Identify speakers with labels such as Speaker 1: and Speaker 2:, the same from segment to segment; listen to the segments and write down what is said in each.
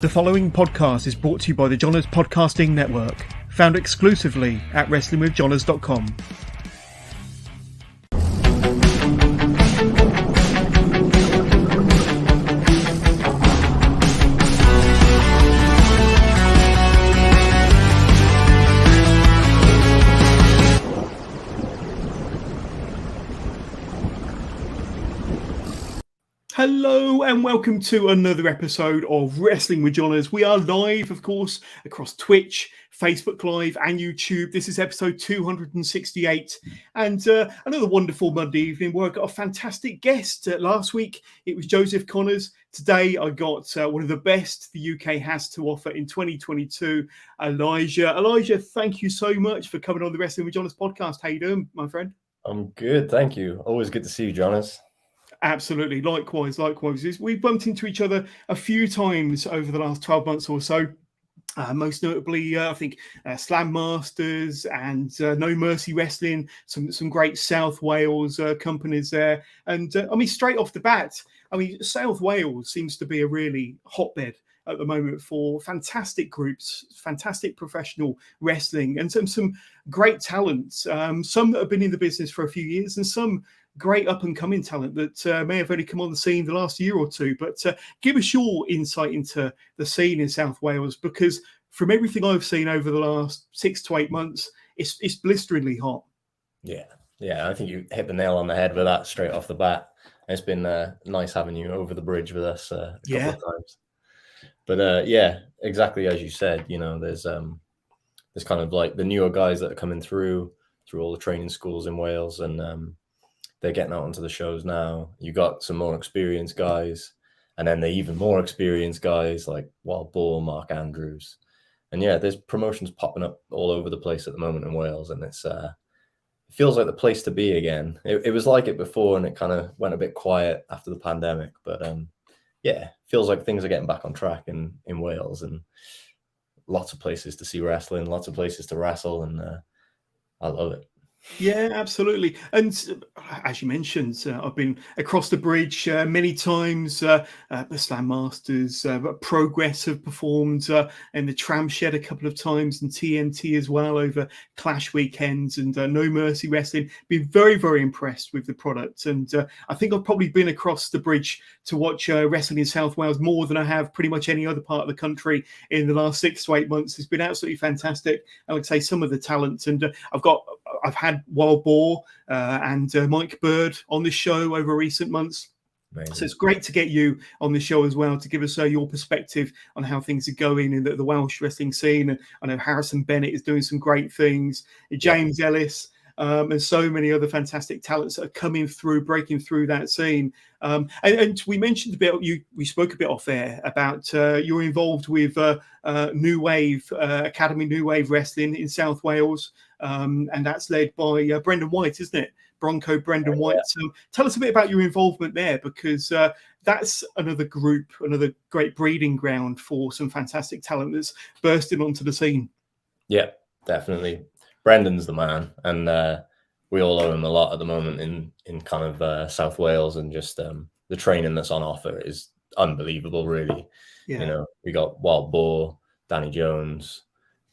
Speaker 1: The following podcast is brought to you by the Johners Podcasting Network, found exclusively at wrestlingwithjohners.com. Hello and welcome to another episode of Wrestling with Johners. We are live, of course, across Twitch, Facebook Live and YouTube. This is episode 268 and another wonderful Monday evening where I got a fantastic guest. Last week it was Joseph Connors. Today I got one of the best the UK has to offer in 2022, Elijah. Elijah, thank you so much for coming on the Wrestling with Johners podcast. How you doing, my friend?
Speaker 2: I'm good, thank you. Always good to see you, Jonas.
Speaker 1: Absolutely. Likewise. We've bumped into each other a few times over the last 12 months or so. Most notably, I think Slam Masters and No Mercy Wrestling, some great South Wales companies there. And straight off the bat, South Wales seems to be a really hotbed at the moment for fantastic groups, fantastic professional wrestling, and some great talents. Some that have been in the business for a few years, and some great up-and-coming talent that may have only come on the scene the last year or two. But give us your insight into the scene in South Wales, because from everything I've seen over the last 6 to 8 months, it's blisteringly hot.
Speaker 2: Yeah, I think you hit the nail on the head with that straight off the bat. It's been nice having you over the bridge with us a couple of times. But yeah, exactly as you said, there's kind of like the newer guys that are coming through all the training schools in Wales, and they're getting out onto the shows now. You got some more experienced guys, and then the even more experienced guys like Wild Boar, Mark Andrews. And yeah, there's promotions popping up all over the place at the moment in Wales, and it feels like the place to be again. It was like it before, and it kind of went a bit quiet after the pandemic. But yeah, feels like things are getting back on track in Wales, and lots of places to see wrestling, lots of places to wrestle, and I love it.
Speaker 1: Yeah, absolutely. And as you mentioned, I've been across the bridge many times. The Slam Masters, Progress have performed in the Tram Shed a couple of times, and TNT as well over Clash weekends, and No Mercy Wrestling. Been very, very impressed with the product. And I think I've probably been across the bridge to watch wrestling in South Wales more than I have pretty much any other part of the country in the last 6 to 8 months. It's been absolutely fantastic. I would say some of the talent, and I've had Wild Boar and Mike Bird on this show over recent months. Amazing. So it's great to get you on the show as well to give us your perspective on how things are going in the Welsh wrestling scene. And I know Harrison Bennett is doing some great things, James Ellis, and so many other fantastic talents that are coming through, breaking through that scene. And we mentioned a bit, we spoke a bit off air about you're involved with New Wave, Academy New Wave Wrestling in South Wales. And that's led by Brendan White, isn't it? Bronco Brendan White. So tell us a bit about your involvement there, because that's another group, another great breeding ground for some fantastic talent that's bursting onto the scene.
Speaker 2: Yeah, definitely. Brendan's the man, and we all owe him a lot at the moment in kind of South Wales, and just the training that's on offer is unbelievable, really. Yeah. We got Wild Boar, Danny Jones,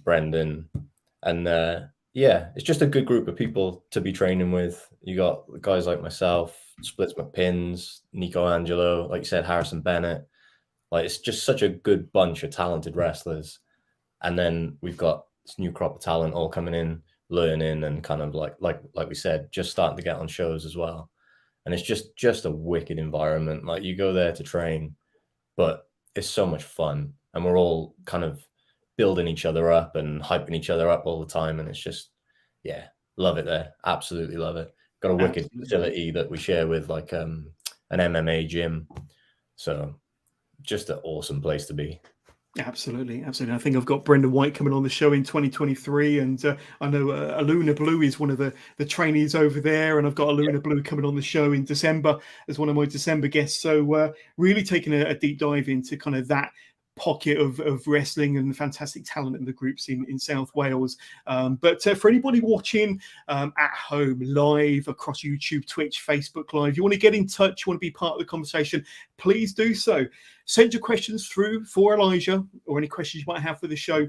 Speaker 2: Brendan, and yeah, it's just a good group of people to be training with. You got guys like myself, Splits McPins, Nico Angelo, like you said, Harrison Bennett. Like, it's just such a good bunch of talented wrestlers. And then we've got this new crop of talent all coming in, learning, and kind of like we said, just starting to get on shows as well. And it's just a wicked environment. Like, you go there to train, but it's so much fun. And we're all kind of building each other up and hyping each other up all the time, and it's just, yeah, love it there. Absolutely love it. Got a wicked facility that we share with like an MMA gym, so just an awesome place to be.
Speaker 1: Absolutely. I think I've got Brendan White coming on the show in 2023, and I know Aluna Blue is one of the trainees over there, and I've got Aluna Blue coming on the show in December as one of my December guests. So really taking a deep dive into kind of that pocket of wrestling and fantastic talent in the groups in South Wales. But for anybody watching at home, live across YouTube, Twitch, Facebook Live, you want to get in touch, you want to be part of the conversation, please do so. Send your questions through for Elijah, or any questions you might have for the show,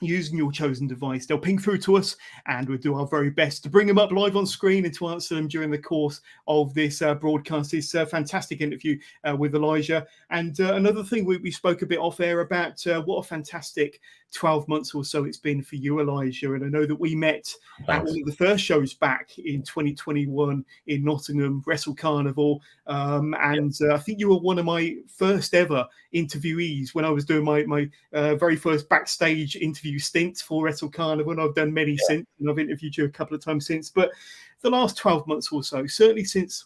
Speaker 1: using your chosen device. They'll ping through to us, and we'll do our very best to bring them up live on screen and to answer them during the course of this broadcast. This fantastic interview with Elijah. And another thing we spoke a bit off air about, what a fantastic 12 months or so it's been for you, Elijah. And I know that we met at one of the first shows back in 2021 in Nottingham, Wrestle Carnival. And I think you were one of my first ever interviewees when I was doing my very first backstage interview stint for Wrestle Carnival. And I've done many since, and I've interviewed you a couple of times since. But the last 12 months or so, certainly since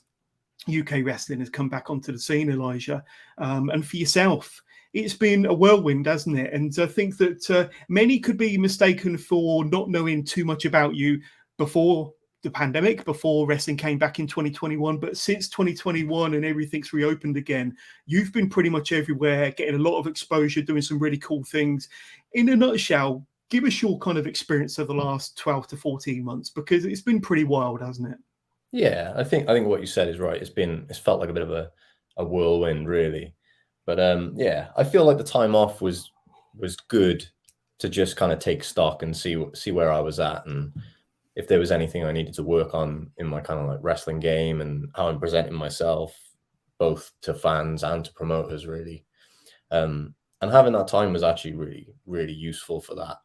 Speaker 1: UK wrestling has come back onto the scene, Elijah, and for yourself, it's been a whirlwind, hasn't it? And I think that many could be mistaken for not knowing too much about you before the pandemic, before wrestling came back in 2021. But since 2021 and everything's reopened again, you've been pretty much everywhere, getting a lot of exposure, doing some really cool things. In a nutshell, give us your kind of experience of the last 12 to 14 months, because it's been pretty wild, hasn't it?
Speaker 2: Yeah, I think what you said is right. It's felt like a bit of a whirlwind, really. But yeah, I feel like the time off was good to just kind of take stock and see where I was at, and if there was anything I needed to work on in my kind of like wrestling game and how I'm presenting myself, both to fans and to promoters, really. And having that time was actually really, really useful for that.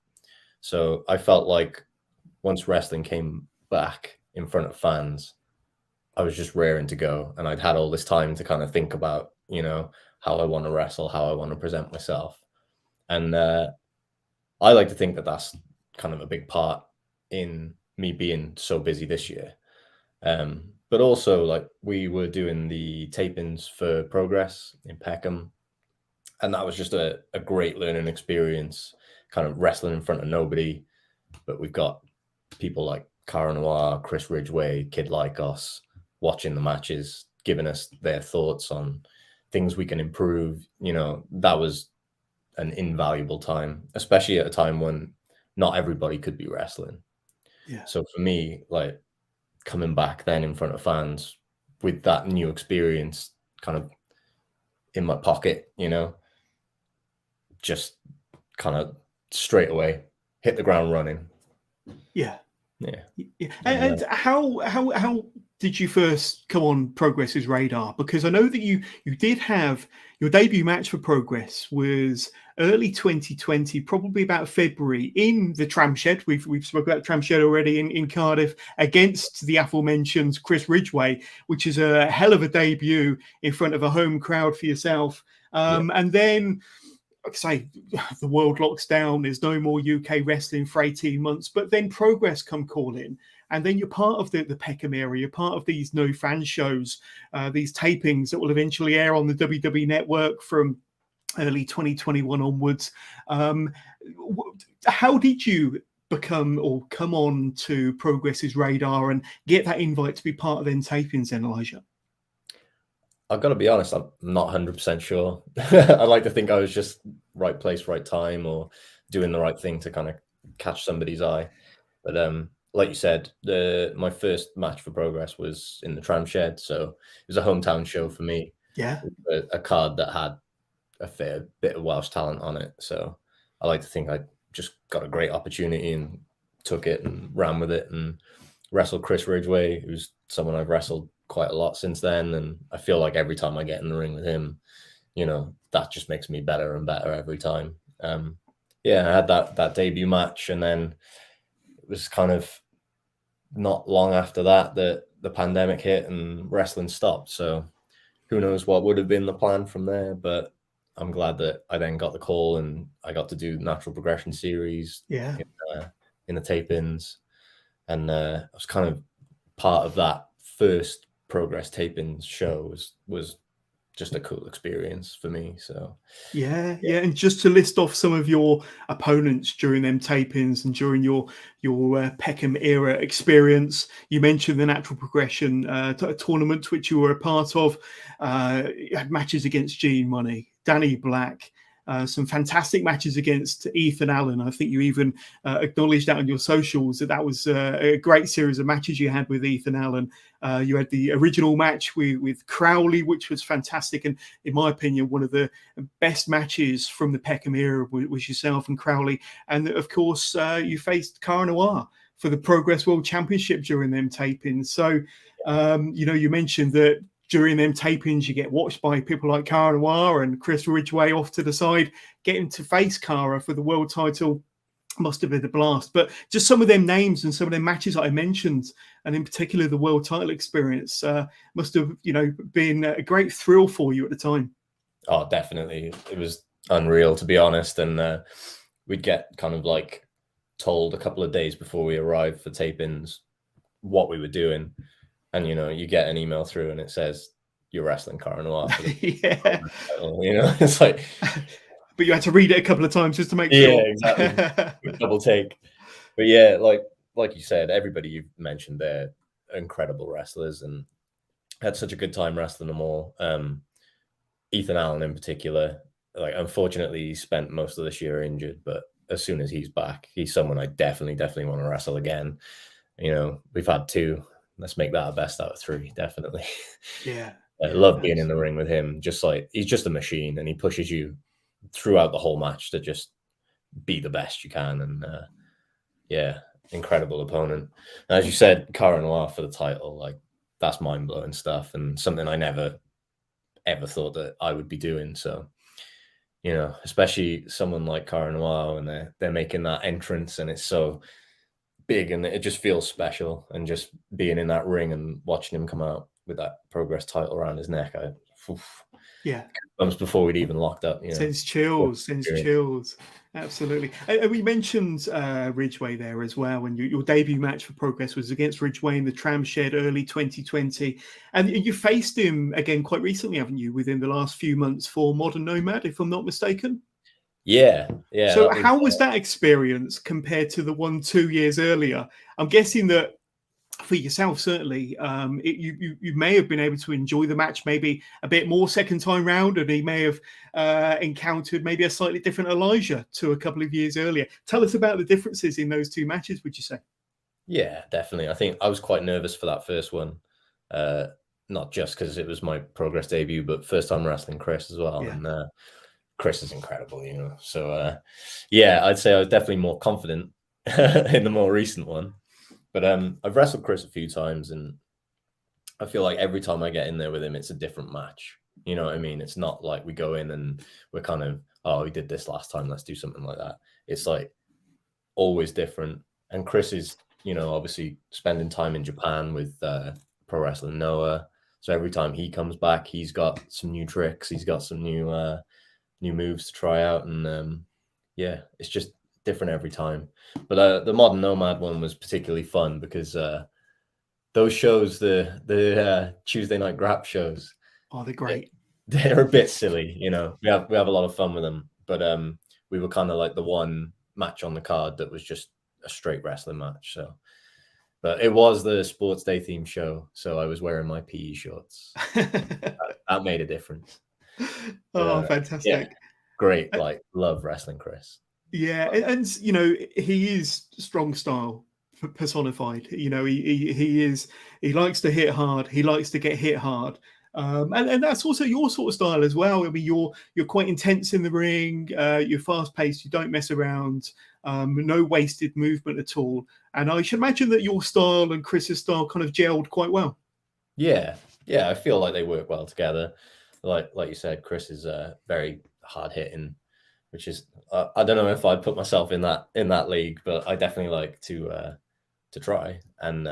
Speaker 2: So I felt like once wrestling came back in front of fans, I was just raring to go, and I'd had all this time to kind of think about, how I want to wrestle, how I want to present myself. And I like to think that that's kind of a big part in me being so busy this year. But also, like, we were doing the tapings for Progress in Peckham, and that was just a great learning experience, kind of wrestling in front of nobody. But we've got people like Cara Noir, Chris Ridgeway, Kid Like Us watching the matches, giving us their thoughts on things we can improve. That was an invaluable time, especially at a time when not everybody could be wrestling.
Speaker 1: Yeah.
Speaker 2: So for me, like, coming back then in front of fans with that new experience kind of in my pocket, just kind of straight away hit the ground running.
Speaker 1: Yeah.
Speaker 2: Yeah.
Speaker 1: And how did you first come on Progress's radar? Because I know that you did have your debut match for Progress was early 2020, probably about February, in the Tram Shed. We've spoken about Tram Shed already in Cardiff, against the aforementioned Chris Ridgeway, which is a hell of a debut in front of a home crowd for yourself. And then, like I say, the world locks down. There's no more UK wrestling for 18 months. But then Progress come calling, and then you're part of the Peckham area. You're part of these no fan shows, these tapings that will eventually air on the WWE Network from early 2021 onwards. How did you become or come on to Progress's radar and get that invite to be part of them tapings then, Elijah?
Speaker 2: I've got to be honest, I'm not 100% sure. I'd like to think I was just right place, right time, or doing the right thing to kind of catch somebody's eye. But like you said, my first match for Progress was in the Tram Shed, so it was a hometown show for me.
Speaker 1: Yeah,
Speaker 2: a card that had a fair bit of Welsh talent on it. So I like to think I just got a great opportunity and took it and ran with it and wrestled Chris Ridgeway, who's someone I've wrestled quite a lot since then, and I feel like every time I get in the ring with him, that just makes me better and better every time. I had that debut match, and then it was kind of not long after that the pandemic hit and wrestling stopped. So who knows what would have been the plan from there, but I'm glad that I then got the call and I got to do Natural Progression series in the tapings, and I was kind of part of that first Progress tapings show. Was just a cool experience for me. So yeah.
Speaker 1: And just to list off some of your opponents during them tapings and during your Peckham era experience, you mentioned the Natural Progression tournament, which you were a part of. You had matches against Gene Money, Danny Black, some fantastic matches against Ethan Allen. I think you even acknowledged that on your socials, that was a great series of matches you had with Ethan Allen. You had the original match with Crowley, which was fantastic, and in my opinion, one of the best matches from the Peckham era was yourself and Crowley. And of course, you faced Cara Noir for the Progress World Championship during them tapings. So, you mentioned that during them tapings, you get watched by people like Cara Noir and Chris Ridgeway off to the side. Getting to face Cara for the world title must have been a blast. But just some of them names and some of them matches that I mentioned, and in particular the world title experience, must have been a great thrill for you at the time.
Speaker 2: Oh, definitely. It was unreal, to be honest. And we'd get kind of like told a couple of days before we arrived for tapings what we were doing. And, you get an email through and it says, you're wrestling Cara Noir.
Speaker 1: Yeah.
Speaker 2: It's like...
Speaker 1: But you had to read it a couple of times just to make sure.
Speaker 2: Yeah, exactly. Double take. But yeah, like you said, everybody you've mentioned, they're incredible wrestlers and had such a good time wrestling them all. Ethan Allen in particular, unfortunately, he spent most of this year injured, but as soon as he's back, he's someone I definitely want to wrestle again. We've had 2. Let's make that a best out of 3, definitely.
Speaker 1: Yeah.
Speaker 2: I love being in the ring with him. Just he's just a machine, and he pushes you throughout the whole match to just be the best you can. And incredible opponent. And as you said, Cara Noir for the title, that's mind-blowing stuff, and something I never ever thought that I would be doing. So, especially someone like Cara Noir, when they're making that entrance and it's so big and it just feels special, and just being in that ring and watching him come out with that Progress title around his neck, before we'd even locked up.
Speaker 1: Sends chills. Absolutely. And we mentioned Ridgeway there as well, and your debut match for Progress was against Ridgeway in the Tram Shed early 2020, and you faced him again quite recently, haven't you, within the last few months for Modern Nomad, if I'm not mistaken?
Speaker 2: Yeah.
Speaker 1: So how was that experience compared to the one 2 years earlier? I'm guessing that for yourself, certainly, you may have been able to enjoy the match maybe a bit more second time round, and he may have encountered maybe a slightly different Elijah to a couple of years earlier. Tell us about the differences in those 2 matches, would you say?
Speaker 2: Yeah, definitely. I think I was quite nervous for that first one, not just because it was my Progress debut, but first time wrestling Chris as well. Yeah. And Chris is incredible, So, I'd say I was definitely more confident in the more recent one. But I've wrestled Chris a few times, and I feel like every time I get in there with him, it's a different match. You know what I mean? It's not like we go in and we're kind of, we did this last time, let's do something like that. It's always different. And Chris is, obviously spending time in Japan with Pro Wrestling Noah. So every time he comes back, he's got some new tricks. He's got some new moves to try out. And it's just different every time. But the Modern Nomad one was particularly fun because those shows, the Tuesday night Grap shows,
Speaker 1: they're great.
Speaker 2: They're a bit silly, we have a lot of fun with them. But we were kind of like the one match on the card that was just a straight wrestling match. So, but it was the Sports Day theme show, so I was wearing my PE shorts. that made a difference.
Speaker 1: Fantastic!
Speaker 2: Yeah, great, love wrestling Chris.
Speaker 1: Yeah, and he is strong style personified. He likes to hit hard. He likes to get hit hard. And that's also your sort of style as well. I mean, you're quite intense in the ring. You're fast paced. You don't mess around. No wasted movement at all. And I should imagine that your style and Chris's style kind of gelled quite well.
Speaker 2: Yeah. I feel like they work well together. Like you said, Chris is very hard hitting, which is I don't know if I'd put myself in that league, but I definitely like to try. And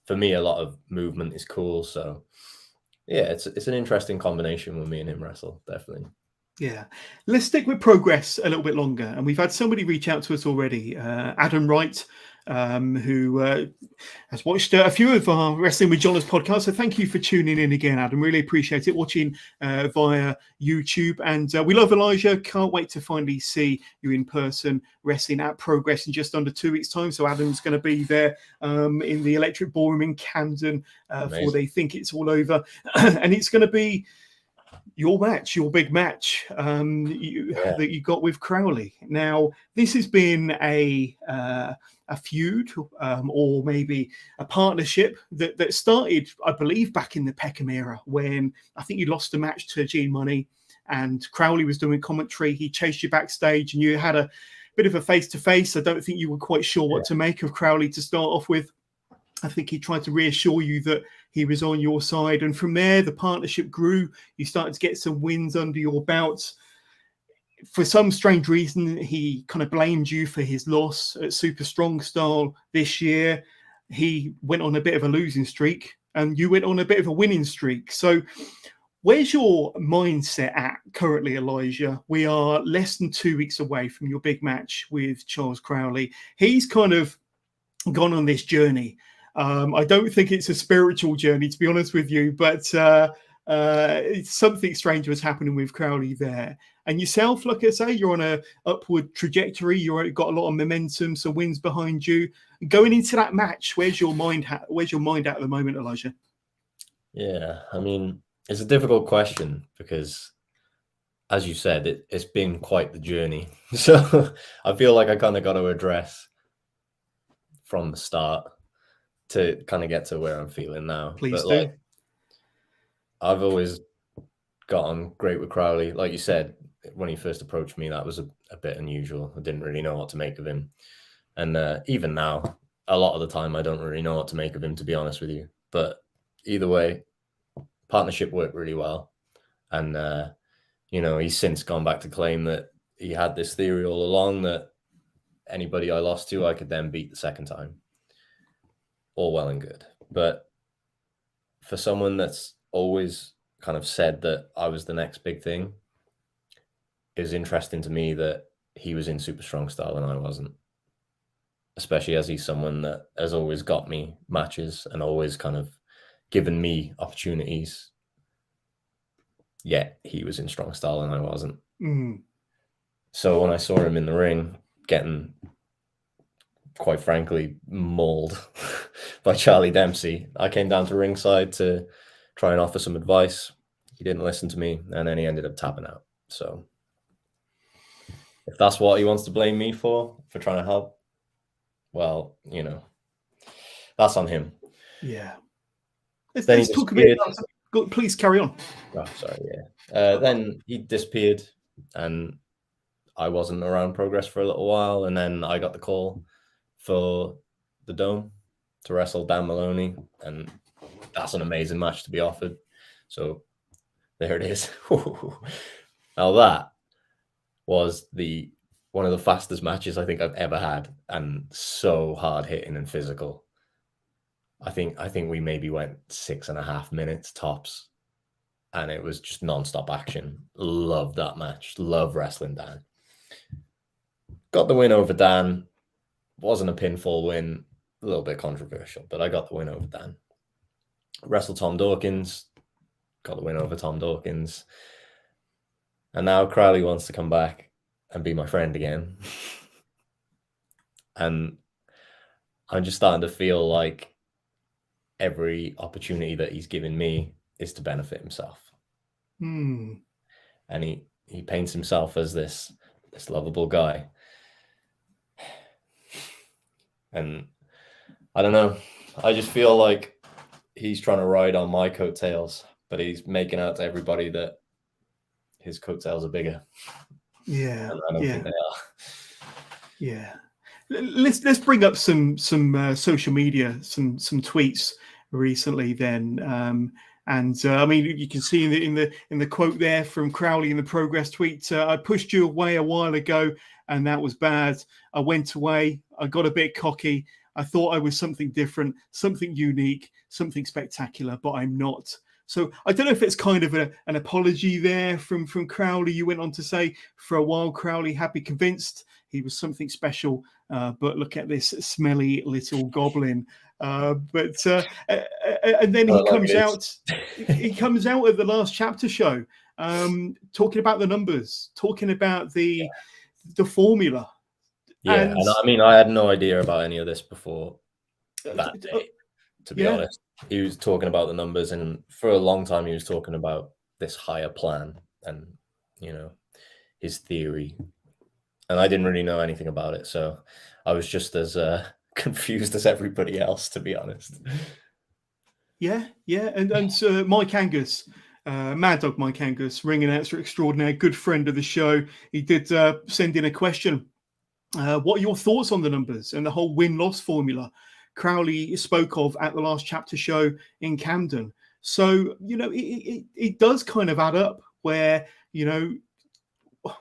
Speaker 2: for me, a lot of movement is cool. So yeah, it's an interesting combination when me and him wrestle, definitely.
Speaker 1: Yeah, let's stick with Progress a little bit longer. And we've had somebody reach out to us already, Adam Wright, who has watched a few of our Wrestling with John's podcasts. So thank you for tuning in again, Adam. Really appreciate it, watching via YouTube. And we love Elijah. Can't wait to finally see you in person wrestling at Progress in just under 2 weeks' time. So Adam's going to be there in the Electric Ballroom in Camden before they think it's all over. And it's going to be... your match, your big match that you got with Crowley. Now, this has been a feud or maybe a partnership that started, I believe, back in the Peckham era, when I think you lost a match to Gene Money and Crowley was doing commentary. He chased you backstage and you had a bit of a face-to-face. I don't think you were quite sure what to make of Crowley to start off with. I think he tried to reassure you that he was on your side. And from there, the partnership grew. You started to get some wins under your belt. For some strange reason, he kind of blamed you for his loss at Super Strong Style this year. He went on a bit of a losing streak and you went on a bit of a winning streak. So where's your mindset at currently, Elijah? We are less than 2 weeks away from your big match with Charles Crowley. He's kind of gone on this journey. I don't think it's a spiritual journey, to be honest with you, but it's something strange was happening with Crowley there. And yourself, like I say, you're on a upward trajectory. You've got a lot of momentum, some wins behind you. Going into that match, where's your mind at the moment, Elijah?
Speaker 2: Yeah, I mean, it's a difficult question because, as you said, it's been quite the journey. So I feel like I kind of got to address from the start to kind of get to where I'm feeling now.
Speaker 1: Please
Speaker 2: but
Speaker 1: do.
Speaker 2: Like, I've always got on great with Crowley. Like you said, when he first approached me, that was a bit unusual. I didn't really know what to make of him. And even now, a lot of the time, I don't really know what to make of him, to be honest with you. But either way, partnership worked really well. And, he's since gone back to claim that he had this theory all along that anybody I lost to, I could then beat the second time. All well and good. But for someone that's always kind of said that I was the next big thing, it's interesting to me that he was in Super Strong Style and I wasn't. Especially as he's someone that has always got me matches and always kind of given me opportunities. Yet he was in Strong Style and I wasn't. So when I saw him in the ring getting, quite frankly, mauled by Charlie Dempsey, I came down to ringside to try and offer some advice. He didn't listen to me, and then he ended up tapping out. So if that's what he wants to blame me for trying to help, well, that's on him.
Speaker 1: Yeah. Let's talk a bit about that. Please carry on.
Speaker 2: Oh, sorry, yeah. Then he disappeared, and I wasn't around Progress for a little while, and then I got the call for the Dome to wrestle Dan Moloney, and that's an amazing match to be offered. So there it is. Now that was one of the fastest matches I think I've ever had, and so hard hitting and physical. I think we maybe went 6.5 minutes tops, and it was just non-stop action. Love that match. Love wrestling Dan. Got the win over Dan. Wasn't a pinfall win. A little bit controversial, but I got the win over Dan. Wrestled Tom Dawkins. Got the win over Tom Dawkins. And now Crowley wants to come back and be my friend again. And I'm just starting to feel like every opportunity that he's given me is to benefit himself. And he paints himself as this lovable guy. And I don't know. I just feel like he's trying to ride on my coattails, but he's making out to everybody that his coattails are bigger.
Speaker 1: Yeah.
Speaker 2: And I don't think they are.
Speaker 1: Yeah. Let's bring up some social media, some tweets recently then. I mean, you can see in the quote there from Crowley in the Progress tweet, I pushed you away a while ago and that was bad. I went away. I got a bit cocky. I thought I was something different, something unique, something spectacular, but I'm not. So I don't know if it's kind of an apology there from Crowley. You went on to say, for a while, Crowley had been convinced he was something special, but look at this smelly little goblin. And then he comes out. He comes out at the last chapter show, talking about the numbers, talking about the formula.
Speaker 2: Yeah, and I mean, I had no idea about any of this before that day, to be honest. He was talking about the numbers, and for a long time he was talking about this higher plan and, you know, his theory. And I didn't really know anything about it, so I was just as confused as everybody else, to be honest.
Speaker 1: Yeah, and Mike Angus, Mad Dog Mike Angus, ring announcer extraordinaire, good friend of the show. He did send in a question. What are your thoughts on the numbers and the whole win-loss formula Crowley spoke of at the last chapter show in Camden? So, you know, it does kind of add up where, you know,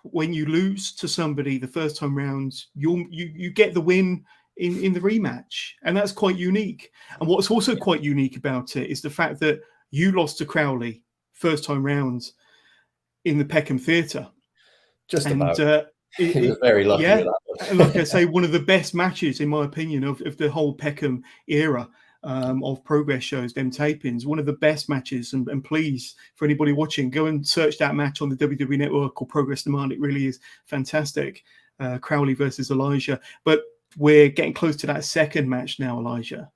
Speaker 1: when you lose to somebody the first time round, you get the win in the rematch, and that's quite unique. And what's also quite unique about it is the fact that you lost to Crowley first time round in the Peckham Theatre.
Speaker 2: Just about. He was very lucky with that one.
Speaker 1: And like I say, one of the best matches, in my opinion, of the whole Peckham era of progress shows, them tapings, one of the best matches. And please, for anybody watching, go and search that match on the WWE Network or Progress Demand. It really is fantastic. Crowley versus Elijah. But we're getting close to that second match now, Elijah.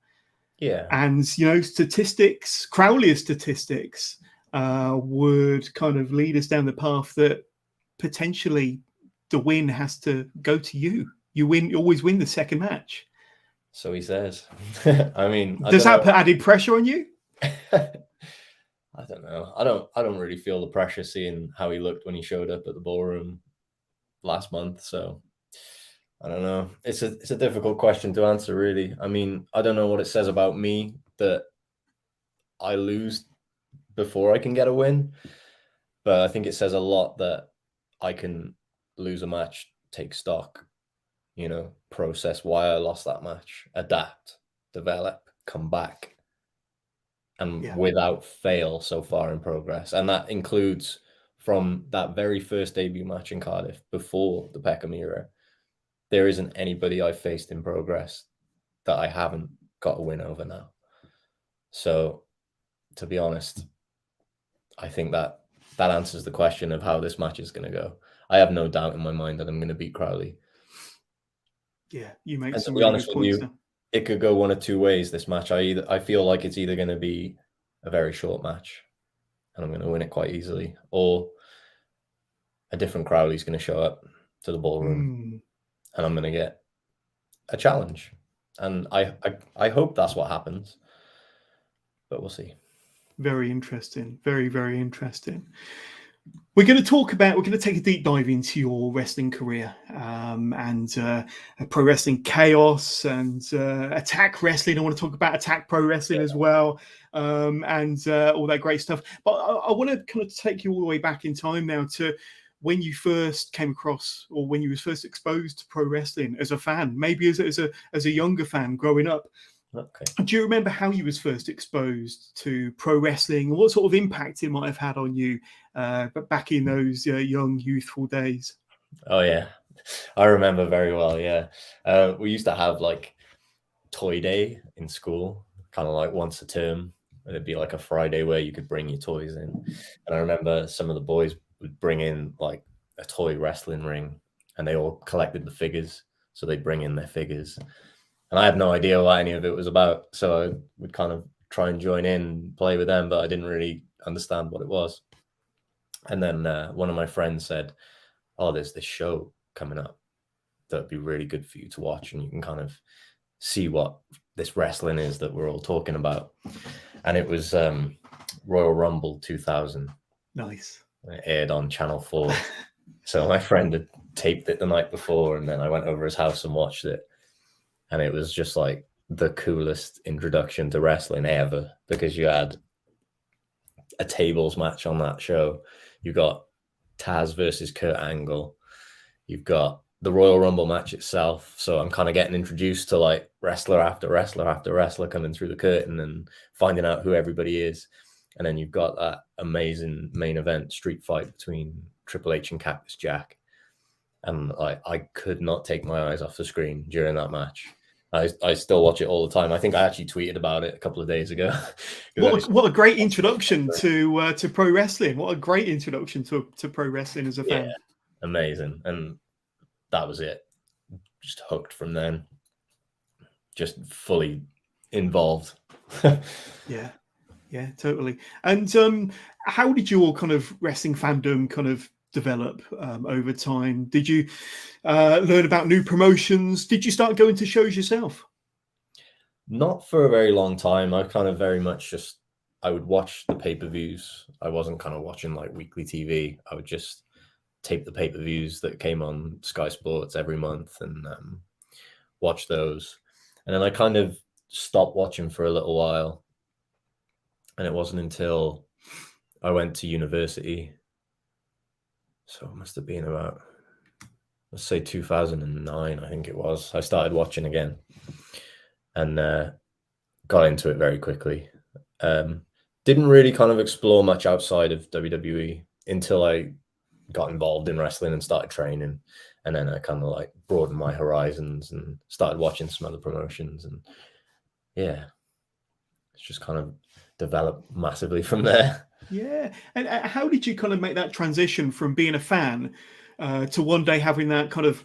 Speaker 2: Yeah.
Speaker 1: And, you know, statistics, Crowley's statistics would kind of lead us down the path that potentially the win has to go to you. You always win the second match.
Speaker 2: So he says. I mean,
Speaker 1: does that put added pressure on you?
Speaker 2: I don't know. I don't really feel the pressure seeing how he looked when he showed up at the ballroom last month. So I don't know. It's a difficult question to answer, really. I mean, I don't know what it says about me that I lose before I can get a win, but I think it says a lot that I can lose a match, take stock, you know, process why I lost that match, adapt, develop, come back, and without fail so far in progress. And that includes from that very first debut match in Cardiff before the Peckham era. There isn't anybody I've faced in progress that I haven't got a win over now. So, to be honest, I think that answers the question of how this match is going to go. I have no doubt in my mind that I'm going to beat Crowley.
Speaker 1: Yeah, you make some
Speaker 2: really
Speaker 1: good points there.
Speaker 2: It could go one of two ways, this match. I feel like it's either going to be a very short match and I'm going to win it quite easily, or a different Crowley's going to show up to the ballroom and I'm going to get a challenge. And I hope that's what happens, but we'll see. Very
Speaker 1: interesting. Very, very interesting. We're going to take a deep dive into your wrestling career and pro wrestling chaos and attack wrestling. I want to talk about attack pro wrestling as well and all that great stuff. But I want to kind of take you all the way back in time now to when you first came across, or when you were first exposed to pro wrestling as a fan, maybe as a younger fan growing up.
Speaker 2: Okay.
Speaker 1: Do you remember how you was first exposed to pro wrestling, and what sort of impact it might have had on you back in those young, youthful days?
Speaker 2: Oh, yeah. I remember very well, yeah. We used to have, like, toy day in school, kind of like once a term. It'd be like a Friday where you could bring your toys in. And I remember some of the boys would bring in, like, a toy wrestling ring, and they all collected the figures, so they'd bring in their figures. And I had no idea what any of it was about. So I would kind of try and join in and play with them, but I didn't really understand what it was. And then one of my friends said, oh, there's this show coming up that'd be really good for you to watch. And you can kind of see what this wrestling is that we're all talking about. And it was Royal Rumble 2000.
Speaker 1: Nice.
Speaker 2: It aired on Channel 4. So my friend had taped it the night before, and then I went over his house and watched it. And it was just like the coolest introduction to wrestling ever, because you had a tables match on that show. You got Taz versus Kurt Angle. You've got the Royal Rumble match itself. So I'm kind of getting introduced to like wrestler after wrestler after wrestler coming through the curtain and finding out who everybody is. And then you've got that amazing main event street fight between Triple H and Cactus Jack. And I could not take my eyes off the screen during that match. I still watch it all the time. I think I actually tweeted about it a couple of days ago.
Speaker 1: What a great introduction to pro wrestling. What a great introduction to pro wrestling as a fan.
Speaker 2: Yeah, amazing. And that was it. Just hooked from then. Just fully involved.
Speaker 1: Yeah. Yeah, totally. And how did your kind of wrestling fandom kind of develop over time? Did you learn about new promotions? Did you start going to shows yourself?
Speaker 2: Not for a very long time. I kind of very much just, I would watch the pay-per-views. I wasn't kind of watching like weekly TV. I would just tape the pay-per-views that came on Sky Sports every month and watch those. And then I kind of stopped watching for a little while. And it wasn't until I went to university, so it must have been about, let's say 2009, I think it was, I started watching again and got into it very quickly. Didn't really kind of explore much outside of WWE until I got involved in wrestling and started training. And then I kind of like broadened my horizons and started watching some other promotions. And yeah, it's just kind of developed massively from there.
Speaker 1: Yeah. And how did you kind of make that transition from being a fan to one day having that kind of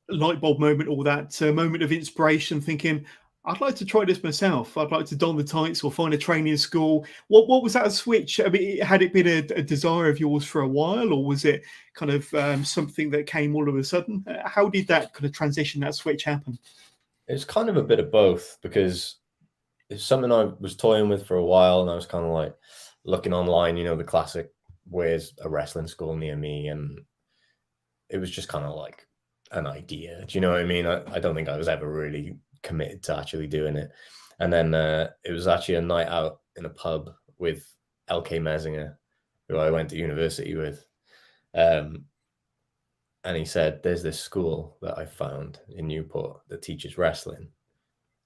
Speaker 1: light bulb moment or that moment of inspiration, thinking, I'd like to try this myself. I'd like to don the tights or find a training school. What was that switch? I mean, had it been a desire of yours for a while, or was it kind of something that came all of a sudden? How did that kind of transition, that switch happen?
Speaker 2: It's kind of a bit of both, because it's something I was toying with for a while, and I was kind of like looking online, you know, the classic, where's a wrestling school near me? And it was just kind of like an idea. Do you know what I mean? I don't think I was ever really committed to actually doing it. And then it was actually a night out in a pub with LK Mezinger, who I went to university with. And he said, there's this school that I found in Newport that teaches wrestling.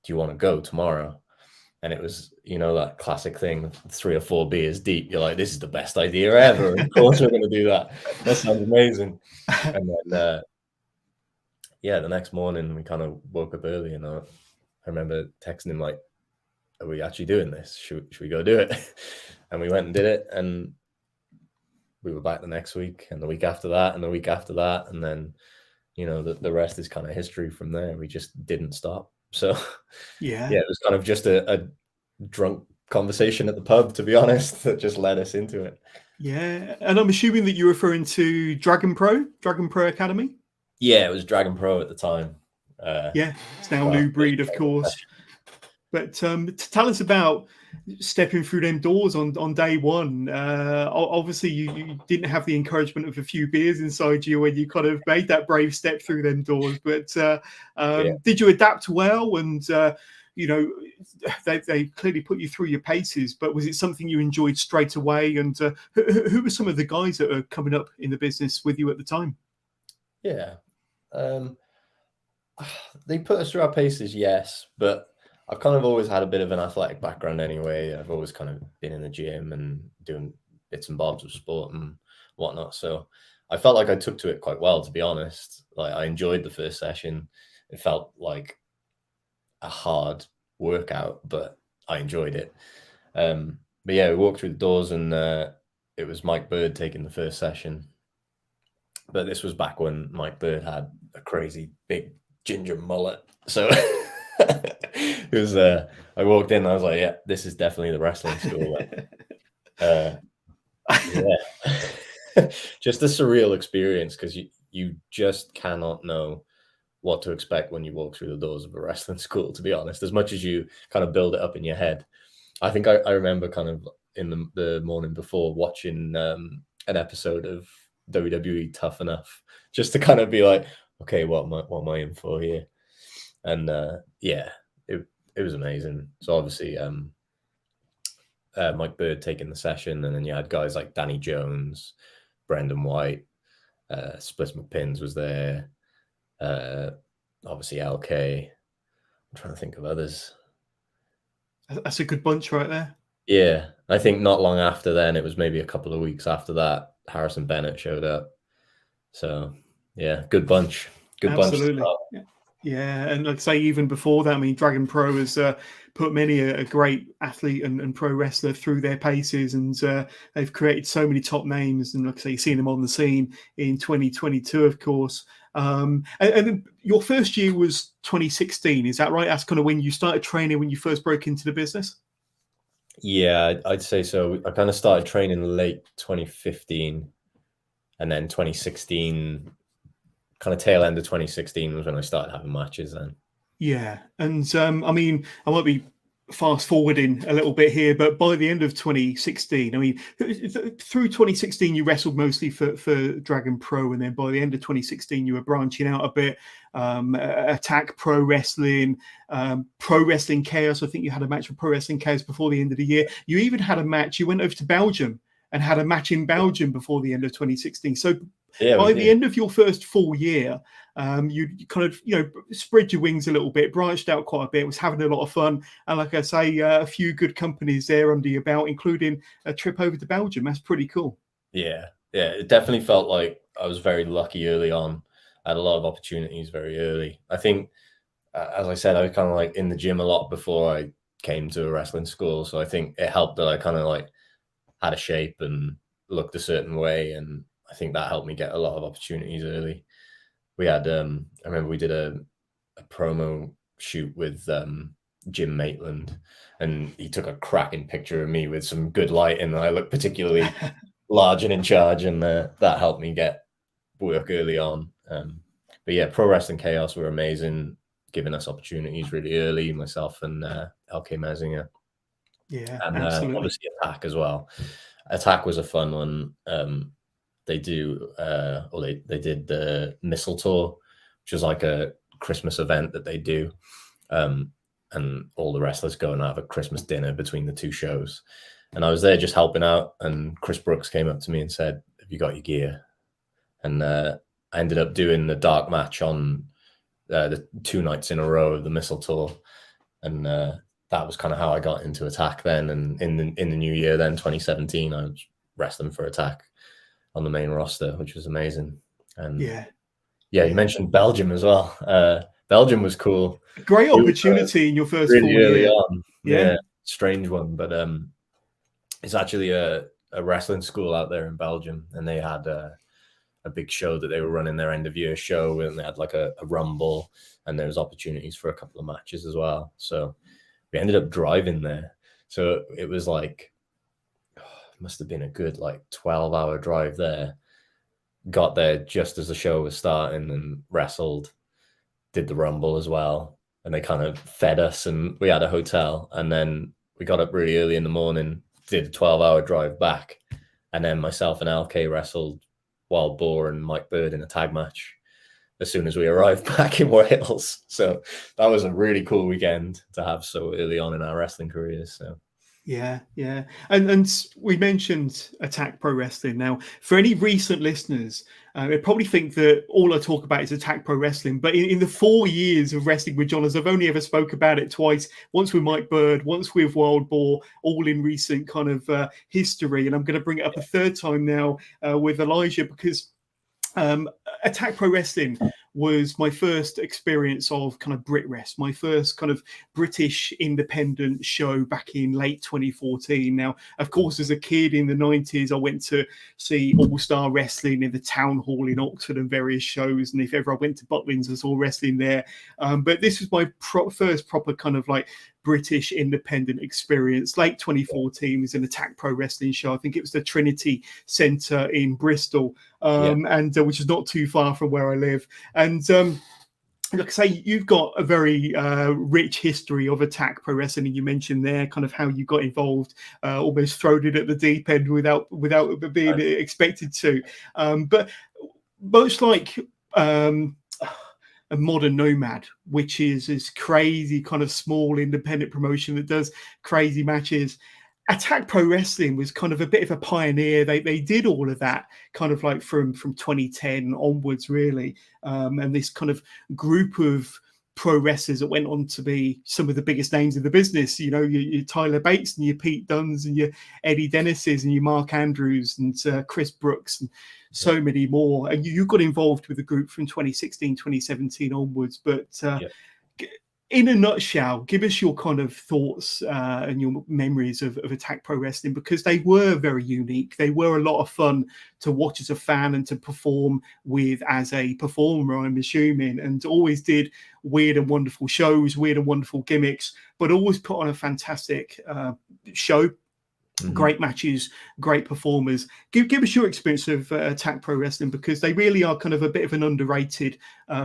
Speaker 2: Do you want to go tomorrow? And it was, you know, that classic thing, 3 or 4 beers deep. You're like, this is the best idea ever. Of course we're going to do that. That sounds amazing. And then, yeah, the next morning we kind of woke up early, and I remember texting him like, are we actually doing this? Should we go do it? And we went and did it. And we were back the next week and the week after that and the week after that. And then, you know, the rest is kind of history from there. We just didn't stop. So yeah, it was kind of just a drunk conversation at the pub, to be honest, that just led us into it.
Speaker 1: Yeah. And I'm assuming that you're referring to Dragon Pro Academy?
Speaker 2: Yeah, it was Dragon Pro at the time.
Speaker 1: Yeah, it's now New Breed, of course. But tell us about stepping through them doors on day one. Obviously, you didn't have the encouragement of a few beers inside you when you kind of made that brave step through them doors. But did you adapt well? And you know, they clearly put you through your paces. But was it something you enjoyed straight away? And who were some of the guys that are coming up in the business with you at the time?
Speaker 2: Yeah, they put us through our paces, yes, but I've kind of always had a bit of an athletic background anyway. I've always kind of been in the gym and doing bits and bobs of sport and whatnot. So I felt like I took to it quite well, to be honest. Like, I enjoyed the first session. It felt like a hard workout, but I enjoyed it. But yeah, we walked through the doors, and it was Mike Bird taking the first session. But this was back when Mike Bird had a crazy big ginger mullet. So it was, I walked in and I was like, yeah, this is definitely the wrestling school. Yeah. Just a surreal experience, because you just cannot know what to expect when you walk through the doors of a wrestling school, to be honest, as much as you kind of build it up in your head. I think I remember kind of in the morning before watching an episode of WWE Tough Enough, just to kind of be like, okay, what am I in for here? And yeah, it was amazing. So obviously Mike Bird taking the session, and then you had guys like Danny Jones, Brendan White, Spliss McPins was there, obviously LK. I'm trying to think of others.
Speaker 1: That's a good bunch right there.
Speaker 2: Yeah, I think not long after then, it was maybe a couple of weeks after that, Harrison Bennett showed up. So yeah, good bunch. Good
Speaker 1: Absolutely.
Speaker 2: bunch.
Speaker 1: Yeah, and like I say, even before that, I mean, Dragon Pro has put many a great athlete and pro wrestler through their paces, and they've created so many top names. And like I say, you've seen them on the scene in 2022, of course. And your first year was 2016, is that right? That's kind of when you started training, when you first broke into the business?
Speaker 2: Yeah, I'd say so. I kind of started training late 2015, and then 2016, kind of tail end of 2016 was when I started having matches then.
Speaker 1: Yeah, and I mean, I might be fast forwarding a little bit here, but by the end of 2016, I mean, through 2016, you wrestled mostly for Dragon Pro, and then by the end of 2016, you were branching out a bit. Attack Pro Wrestling, Pro Wrestling Chaos. I think you had a match with Pro Wrestling Chaos before the end of the year. You even had a match. You went over to Belgium and had a match in Belgium before the end of 2016. So
Speaker 2: Yeah,
Speaker 1: by the end of your first full year, you kind of, spread your wings a little bit, branched out quite a bit, was having a lot of fun. And like I say, a few good companies there under your belt, including a trip over to Belgium. That's pretty cool.
Speaker 2: Yeah, it definitely felt like I was very lucky early on. I had a lot of opportunities very early. I think, as I said, I was kind of like in the gym a lot before I came to a wrestling school. So I think it helped that I kind of like had a shape and looked a certain way. And I think that helped me get a lot of opportunities early. We had, I remember we did a promo shoot with Jim Maitland, and he took a cracking picture of me with some good lighting, and I looked particularly large and in charge, and that helped me get work early on. But yeah, Pro Wrestling Chaos were amazing, giving us opportunities really early, myself and LK Mezinger.
Speaker 1: Yeah,
Speaker 2: And
Speaker 1: absolutely.
Speaker 2: obviously Attack as well. Attack was a fun one. They do, or they did the Missile Tour, which is like a Christmas event that they do. And all the wrestlers go and have a Christmas dinner between the two shows. And I was there just helping out, and Chris Brooks came up to me and said, "Have you got your gear?" And I ended up doing the dark match on the 2 nights in a row of the Missile Tour. And that was kind of how I got into Attack then. And in the new year then, 2017, I was wrestling for Attack on the main roster, which was amazing. And yeah, you mentioned Belgium as well. Belgium was cool.
Speaker 1: Great opportunity in your first
Speaker 2: really
Speaker 1: full
Speaker 2: early
Speaker 1: year.
Speaker 2: on. Yeah, strange one, but it's actually a wrestling school out there in Belgium, and they had a big show that they were running, their end of year show, and they had like a rumble, and there was opportunities for a couple of matches as well. So we ended up driving there. So it was like, it must have been a good like 12-hour drive there. Got there just as the show was starting and wrestled, did the rumble as well. And they kind of fed us, and we had a hotel. And then we got up really early in the morning, did a 12-hour drive back. And then myself and LK wrestled Wild Boar and Mike Bird in a tag match as soon as we arrived back in Wales. So that was a really cool weekend to have so early on in our wrestling careers. So
Speaker 1: yeah. And we mentioned Attack Pro Wrestling. Now, for any recent listeners, they probably think that all I talk about is Attack Pro Wrestling. But in the 4 years of wrestling with John, as I've only ever spoke about it twice, once with Mike Bird, once with Wild Boar, all in recent kind of history. And I'm going to bring it up a third time now with Elijah, because Attack Pro Wrestling was my first experience of kind of Brit Rest, my first kind of British independent show back in late 2014. Now, of course, as a kid in the 90s, I went to see All Star Wrestling in the Town Hall in Oxford and various shows. And if ever I went to Butlins, I saw wrestling there. But this was my first proper kind of like British independent experience. Late 2014 was an Attack Pro Wrestling show. I think it was the Trinity Centre in Bristol, and which is not too far from where I live. And like I say, you've got a very rich history of Attack Pro Wrestling, and you mentioned there kind of how you got involved, almost thrown it at the deep end without being expected to. But most like a modern Nomad, which is this crazy kind of small independent promotion that does crazy matches. Attack Pro Wrestling was kind of a bit of a pioneer. They did all of that kind of like from 2010 onwards, really. And this kind of group of pro wrestlers that went on to be some of the biggest names in the business, your Tyler Bates and your Pete Dunnes and your Eddie Dennis's and your Mark Andrews and Chris Brooks and so many more. And you got involved with the group from 2016, 2017 onwards. But in a nutshell, give us your kind of thoughts and your memories of Attack Pro Wrestling, because they were very unique. They were a lot of fun to watch as a fan and to perform with as a performer, I'm assuming, and always did weird and wonderful shows, weird and wonderful gimmicks, but always put on a fantastic show. Mm-hmm. Great matches, great performers. Give us your experience of Attack Pro Wrestling, because they really are kind of a bit of an underrated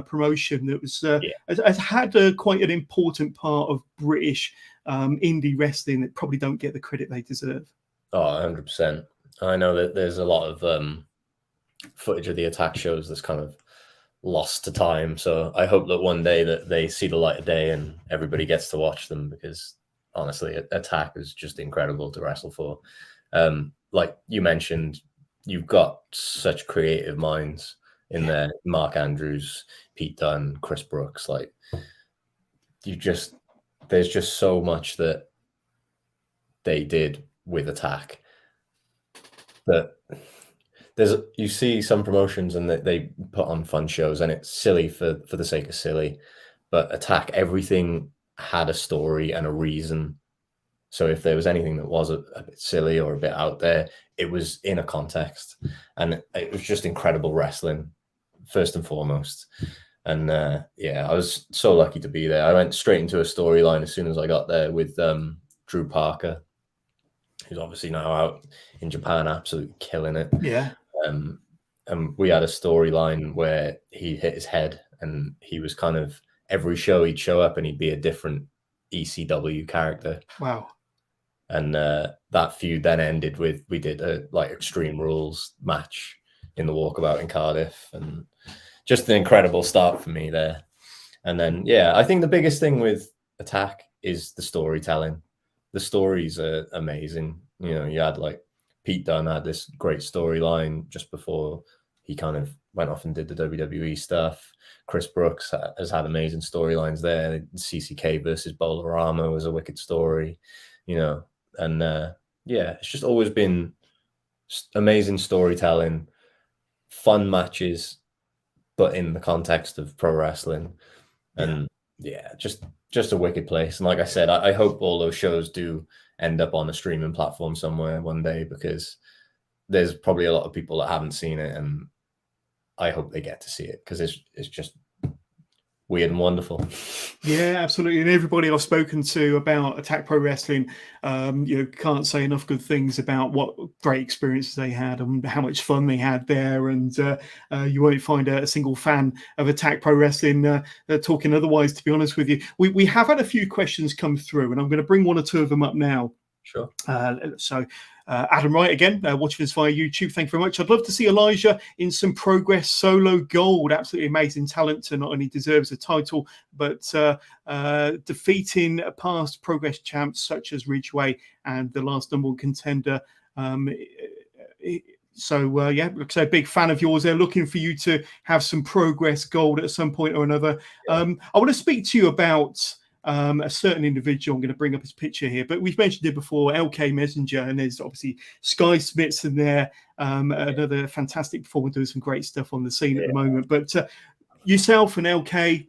Speaker 1: promotion that was has had quite an important part of British indie wrestling that probably don't get the credit they deserve.
Speaker 2: Oh, 100%. I know that there's a lot of footage of the Attack shows that's kind of lost to time. So I hope that one day that they see the light of day and everybody gets to watch them, because honestly, Attack is just incredible to wrestle for. Like you mentioned, you've got such creative minds in there. Mark Andrews, Pete Dunne, Chris Brooks. Like, there's just so much that they did with Attack that you see some promotions and they put on fun shows and it's silly for the sake of silly, but Attack, everything had a story and a reason. So if there was anything that was a bit silly or a bit out there, it was in a context, and it was just incredible wrestling first and foremost. And I was so lucky to be there. I went straight into a storyline as soon as I got there with Drew Parker, who's obviously now out in Japan, absolutely killing it.
Speaker 1: Yeah.
Speaker 2: And we had a storyline where he hit his head, and he was kind of, every show he'd show up and he'd be a different ECW character.
Speaker 1: Wow.
Speaker 2: And that feud then ended with, we did a like Extreme Rules match in the Walkabout in Cardiff, and just an incredible start for me there. And then, I think the biggest thing with Attack is the storytelling. The stories are amazing. You know, you had like Pete Dunne had this great storyline just before he kind of went off and did the WWE stuff. Chris Brooks has had amazing storylines there. CCK versus Bolarama was a wicked story, you know. And it's just always been amazing storytelling, fun matches, but in the context of pro wrestling. And just a wicked place. And like I said, I hope all those shows do end up on a streaming platform somewhere one day, because there's probably a lot of people that haven't seen it, and I hope they get to see it, because it's just weird and wonderful.
Speaker 1: Yeah, absolutely. And everybody I've spoken to about Attack Pro Wrestling, can't say enough good things about what great experiences they had and how much fun they had there. And you won't find a single fan of Attack Pro Wrestling talking otherwise, to be honest with you. We have had a few questions come through, and I'm going to bring one or two of them up now.
Speaker 2: Sure.
Speaker 1: Adam Wright again, watching us via YouTube. Thank you very much. I'd love to see Elijah in some Progress Solo Gold. Absolutely amazing talent to not only deserves a title, but defeating past Progress champs such as Ridgeway and the last number one contender. Like I say, big fan of yours. They're looking for you to have some Progress Gold at some point or another. I want to speak to you about a certain individual. I'm going to bring up his picture here, but we've mentioned it before, LK Mezinger, and there's obviously Sky Smiths in there, another fantastic performer doing some great stuff on the scene at the moment. But yourself and LK,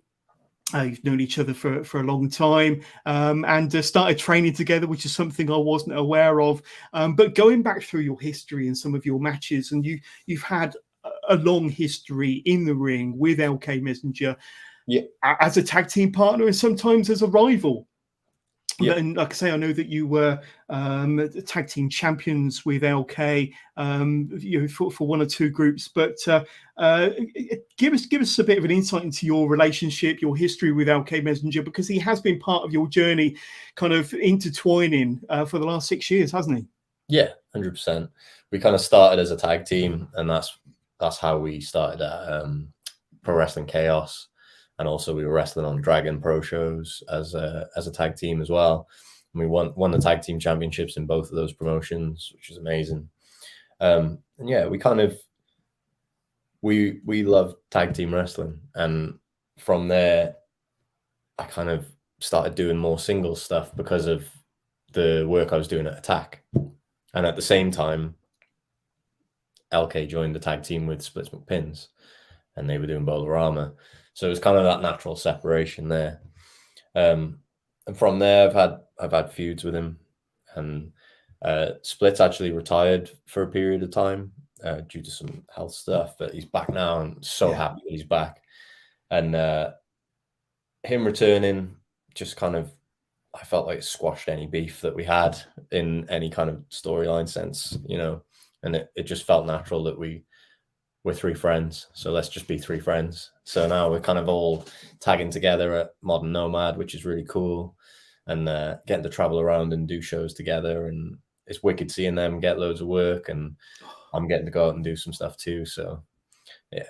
Speaker 1: you've known each other for a long time, and started training together, which is something I wasn't aware of. But going back through your history and some of your matches, and you've had a long history in the ring with LK Mezinger. Yeah, as a tag team partner and sometimes as a rival. Yeah. And like I say, I know that you were tag team champions with LK, for one or two groups. But give us a bit of an insight into your relationship, your history with LK Mezinger, because he has been part of your journey, kind of intertwining for the last 6 years, hasn't he?
Speaker 2: Yeah, 100%. We kind of started as a tag team, and that's how we started at Pro Wrestling Chaos. And also we were wrestling on Dragon Pro shows as a tag team as well. And we won the tag team championships in both of those promotions, which is amazing. And we love tag team wrestling. And from there, I kind of started doing more singles stuff because of the work I was doing at Attack. And at the same time, LK joined the tag team with Splits McPins, and they were doing Bolarama. So it was kind of that natural separation there. And from there, I've had feuds with him, and Split's actually retired for a period of time due to some health stuff, but he's back now. I'm so happy that he's back, and him returning just kind of, I felt like it squashed any beef that we had in any kind of storyline sense, you know, and it just felt natural that we're three friends, so let's just be three friends. So now we're kind of all tagging together at Modern Nomad, which is really cool, and getting to travel around and do shows together, and it's wicked seeing them get loads of work, and I'm getting to go out and do some stuff too. So yeah,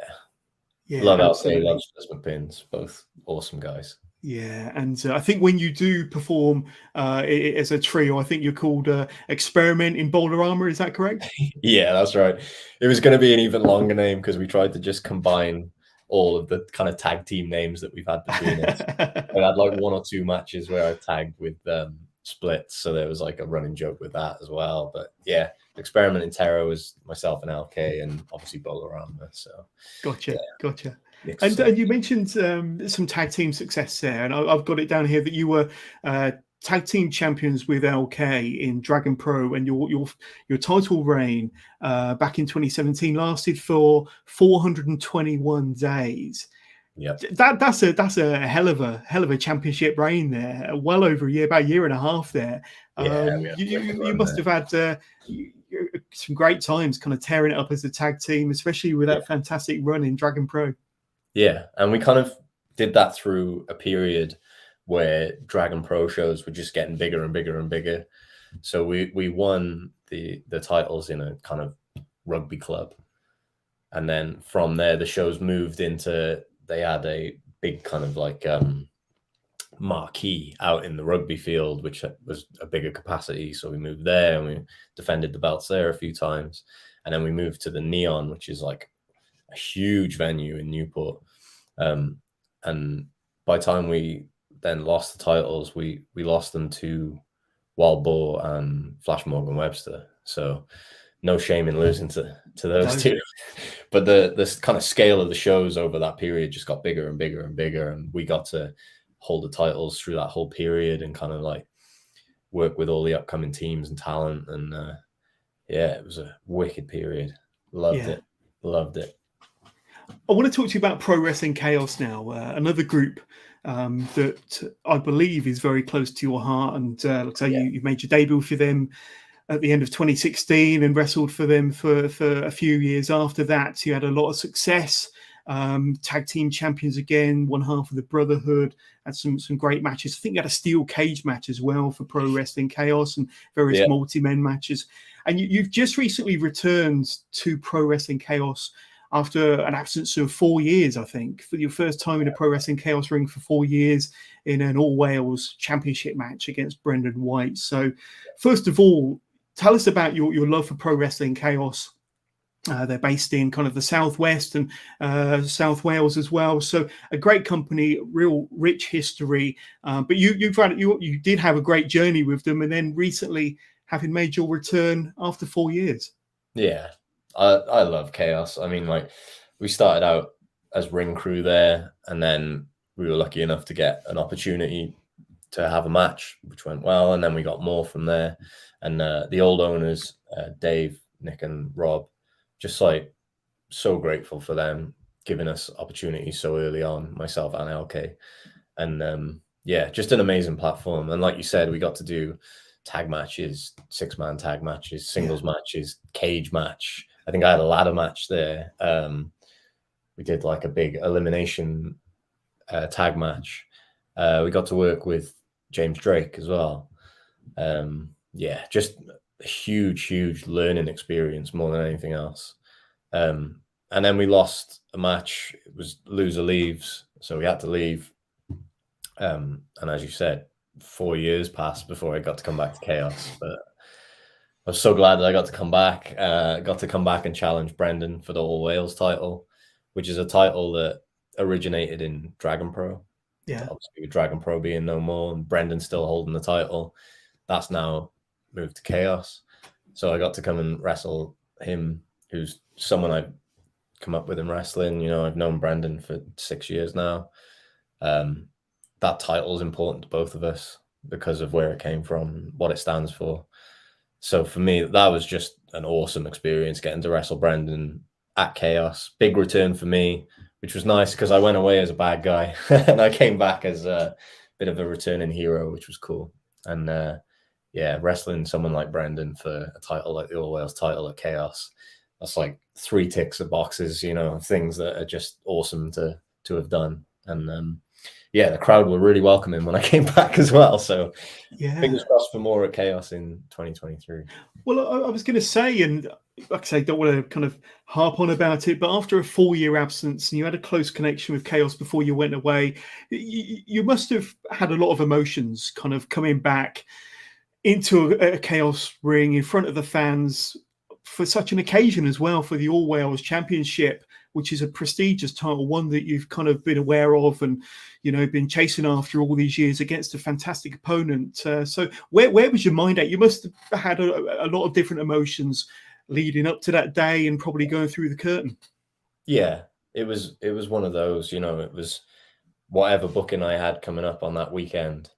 Speaker 2: love LK, love McPins, both awesome guys.
Speaker 1: Yeah, and I think when you do perform as a trio, I think you're called Experiment in Boulder Armor. Is that correct?
Speaker 2: Yeah, that's right. It was going to be an even longer name because we tried to just combine all of the kind of tag team names that we've had between us. I had like 1 or 2 matches where I tagged with Splits, so there was like a running joke with that as well. But yeah, Experiment in Terror was myself and LK, and obviously Boulder Armor. So
Speaker 1: gotcha. And you mentioned some tag team success there, and I've got it down here that you were tag team champions with LK in Dragon Pro, and your title reign back in 2017 lasted for 421 days.
Speaker 2: Yeah,
Speaker 1: that's a hell of a championship reign there. Well over a year, about a year and a half there. You must have had some great times, kind of tearing it up as a tag team, especially with that fantastic run in Dragon Pro.
Speaker 2: Yeah, and we kind of did that through a period where Dragon Pro shows were just getting bigger and bigger and bigger. So we won the titles in a kind of rugby club, and then from there the shows moved into, they had a big kind of like marquee out in the rugby field, which was a bigger capacity. So we moved there and we defended the belts there a few times, and then we moved to the Neon, which is like a huge venue in Newport. And by the time we then lost the titles, we lost them to Wild Boar and Flash Morgan Webster. So no shame in losing to those two. But the kind of scale of the shows over that period just got bigger and bigger and bigger, and we got to hold the titles through that whole period and kind of like work with all the upcoming teams and talent. And it was a wicked period. Loved it.
Speaker 1: I want to talk to you about Pro Wrestling Chaos now, another group that I believe is very close to your heart. And looks like you made your debut for them at the end of 2016 and wrestled for them for a few years after that. You had a lot of success, tag team champions again, one half of the Brotherhood, had some great matches. I think you had a steel cage match as well for Pro Wrestling Chaos and various multi-men matches. And you've just recently returned to Pro Wrestling Chaos after an absence of 4 years, I think, for your first time in a Pro Wrestling Chaos ring for 4 years in an All-Wales championship match against Brendan White. So first of all, tell us about your love for Pro Wrestling Chaos. They're based in kind of the Southwest and South Wales as well. So a great company, real rich history. But you did have a great journey with them, and then recently having made your return after 4 years.
Speaker 2: Yeah. I love Chaos. I mean, like, we started out as ring crew there, and then we were lucky enough to get an opportunity to have a match, which went well, and then we got more from there. And the old owners, Dave, Nick, and Rob, just like so grateful for them giving us opportunities so early on, myself and LK. And just an amazing platform. And like you said, we got to do tag matches, 6-man tag matches, singles matches, cage match. I think I had a ladder match there. We did like a big elimination tag match. We got to work with James Drake as well. Just a huge learning experience more than anything else. And then we lost a match. It was loser leaves, so we had to leave. And as you said, 4 years passed before I got to come back to Chaos, but I was so glad that I got to come back. And challenge Brendan for the All Wales title, which is a title that originated in Dragon Pro.
Speaker 1: Yeah,
Speaker 2: obviously with Dragon Pro being no more and Brendan still holding the title, that's now moved to Chaos. So I got to come and wrestle him, who's someone I've come up with in wrestling. You know, I've known Brendan for 6 years now. that title is important to both of us because of where it came from, what it stands for. So for me, that was just an awesome experience, getting to wrestle Brendan at Chaos. Big return for me, which was nice because I went away as a bad guy and I came back as a bit of a returning hero, which was cool. And yeah, wrestling someone like Brendan for a title like the All Wales title at Chaos, that's like 3 ticks of boxes, you know, things that are just awesome to have done. And yeah, the crowd were really welcoming when I came back as well. So
Speaker 1: Yeah.
Speaker 2: fingers crossed for more at Chaos in 2023.
Speaker 1: Well, I was going to say, and like I say, don't want to kind of harp on about it, but after a 4-year absence and you had a close connection with Chaos before you went away, you must have had a lot of emotions kind of coming back into a Chaos ring in front of the fans for such an occasion as well, for the All Wales Championship, which is a prestigious title, one that you've kind of been aware of and, you know, been chasing after all these years against a fantastic opponent. So where was your mind at? You must have had a lot of different emotions leading up to that day and probably going through the curtain.
Speaker 2: Yeah, it was one of those, you know, it was whatever booking I had coming up on that weekend.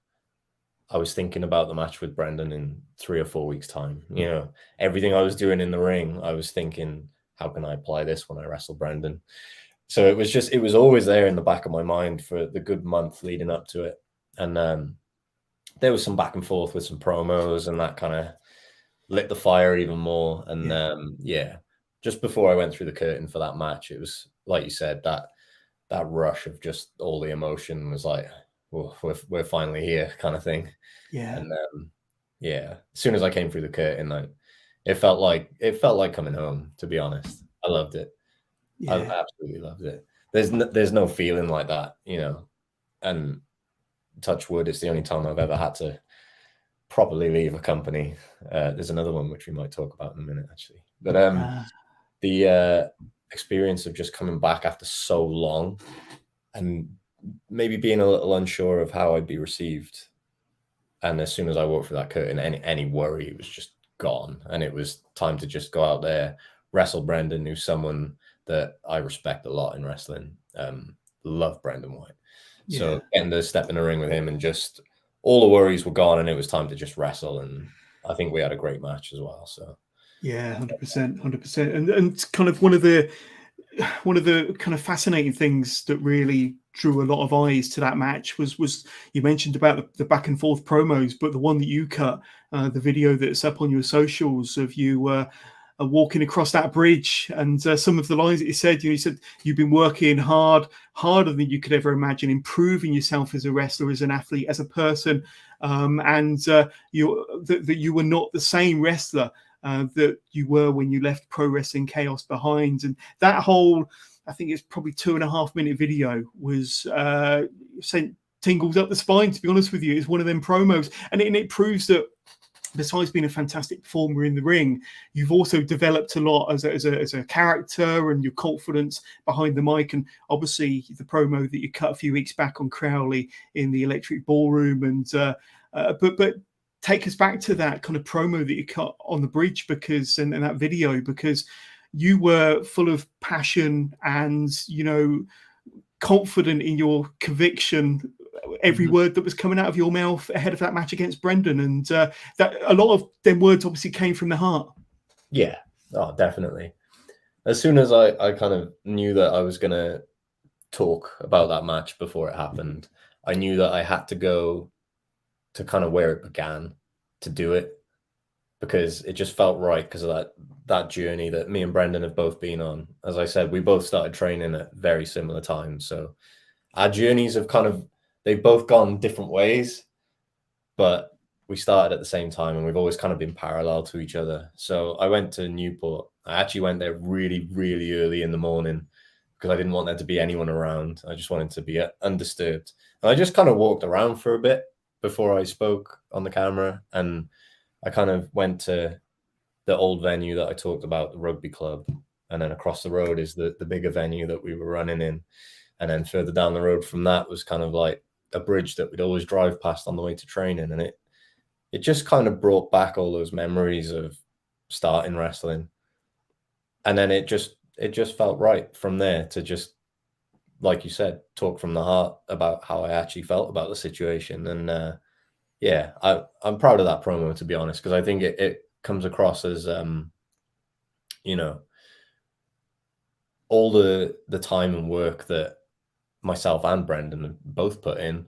Speaker 2: I was thinking about the match with Brendan in 3 or 4 weeks' time. You know, everything I was doing in the ring, I was thinking, how can I apply this when I wrestle Brendan? So it was always there in the back of my mind for the good month leading up to it. And there was some back and forth with some promos, and that kind of lit the fire even more. And yeah, just before I went through the curtain for that match, it was like you said, that rush of just all the emotion was like, oh, we're finally here, kind of thing.
Speaker 1: Yeah.
Speaker 2: And yeah, as soon as I came through the curtain, it felt like coming home. To be honest, I loved it.
Speaker 1: Yeah.
Speaker 2: I absolutely loved it. There's no feeling like that, you know. And touch wood, it's the only time I've ever had to properly leave a company. There's another one which we might talk about in a minute, actually. But the experience of just coming back after so long and maybe being a little unsure of how I'd be received. And as soon as I walked through that curtain, any worry was just gone. And it was time to just go out there, wrestle Brendan, who's someone that I respect a lot in wrestling. Love Brendan White.
Speaker 1: Yeah.
Speaker 2: So getting to step in the ring with him and just all the worries were gone and it was time to just wrestle. And I think we had a great match as well. So
Speaker 1: yeah, 100%. And kind of one of the kind of fascinating things that really drew a lot of eyes to that match was you mentioned about the back and forth promos, but the one that you cut, the video that's up on your socials of you walking across that bridge, and some of the lines that you said, you said you've been working harder than you could ever imagine, improving yourself as a wrestler, as an athlete, as a person, and that you were not the same wrestler that you were when you left Pro Wrestling Chaos behind. And that whole, I think it's probably 2.5 minute video was sent tingles up the spine, to be honest with you. It's one of them promos, and it proves that besides being a fantastic performer in the ring, you've also developed a lot as a character and your confidence behind the mic. And obviously the promo that you cut a few weeks back on Crowley in the Electric Ballroom, and but take us back to that kind of promo that you cut on the bridge, because and that video, because you were full of passion and, you know, confident in your conviction, every word that was coming out of your mouth ahead of that match against Brendan. And that a lot of them words obviously came from the heart.
Speaker 2: Yeah, oh, definitely. As soon as I kind of knew that I was going to talk about that match before it happened, I knew that I had to go to kind of where it began to do it, because it just felt right because of that journey that me and Brendan have both been on. As I said, we both started training at very similar times. So our journeys have they've both gone different ways, but we started at the same time and we've always kind of been parallel to each other. So I went to Newport. I actually went there really, really early in the morning because I didn't want there to be anyone around. I just wanted to be undisturbed. And I just kind of walked around for a bit before I spoke on the camera. And I kind of went to the old venue that I talked about, the rugby club. And then across the road is the bigger venue that we were running in. And then further down the road from that was kind of like a bridge that we'd always drive past on the way to training. And it just kind of brought back all those memories of starting wrestling. And then it just felt right from there to just like you said, talk from the heart about how I actually felt about the situation. And yeah, I'm proud of that promo, to be honest, because I think it comes across as, you know, all the time and work that myself and Brendan both put in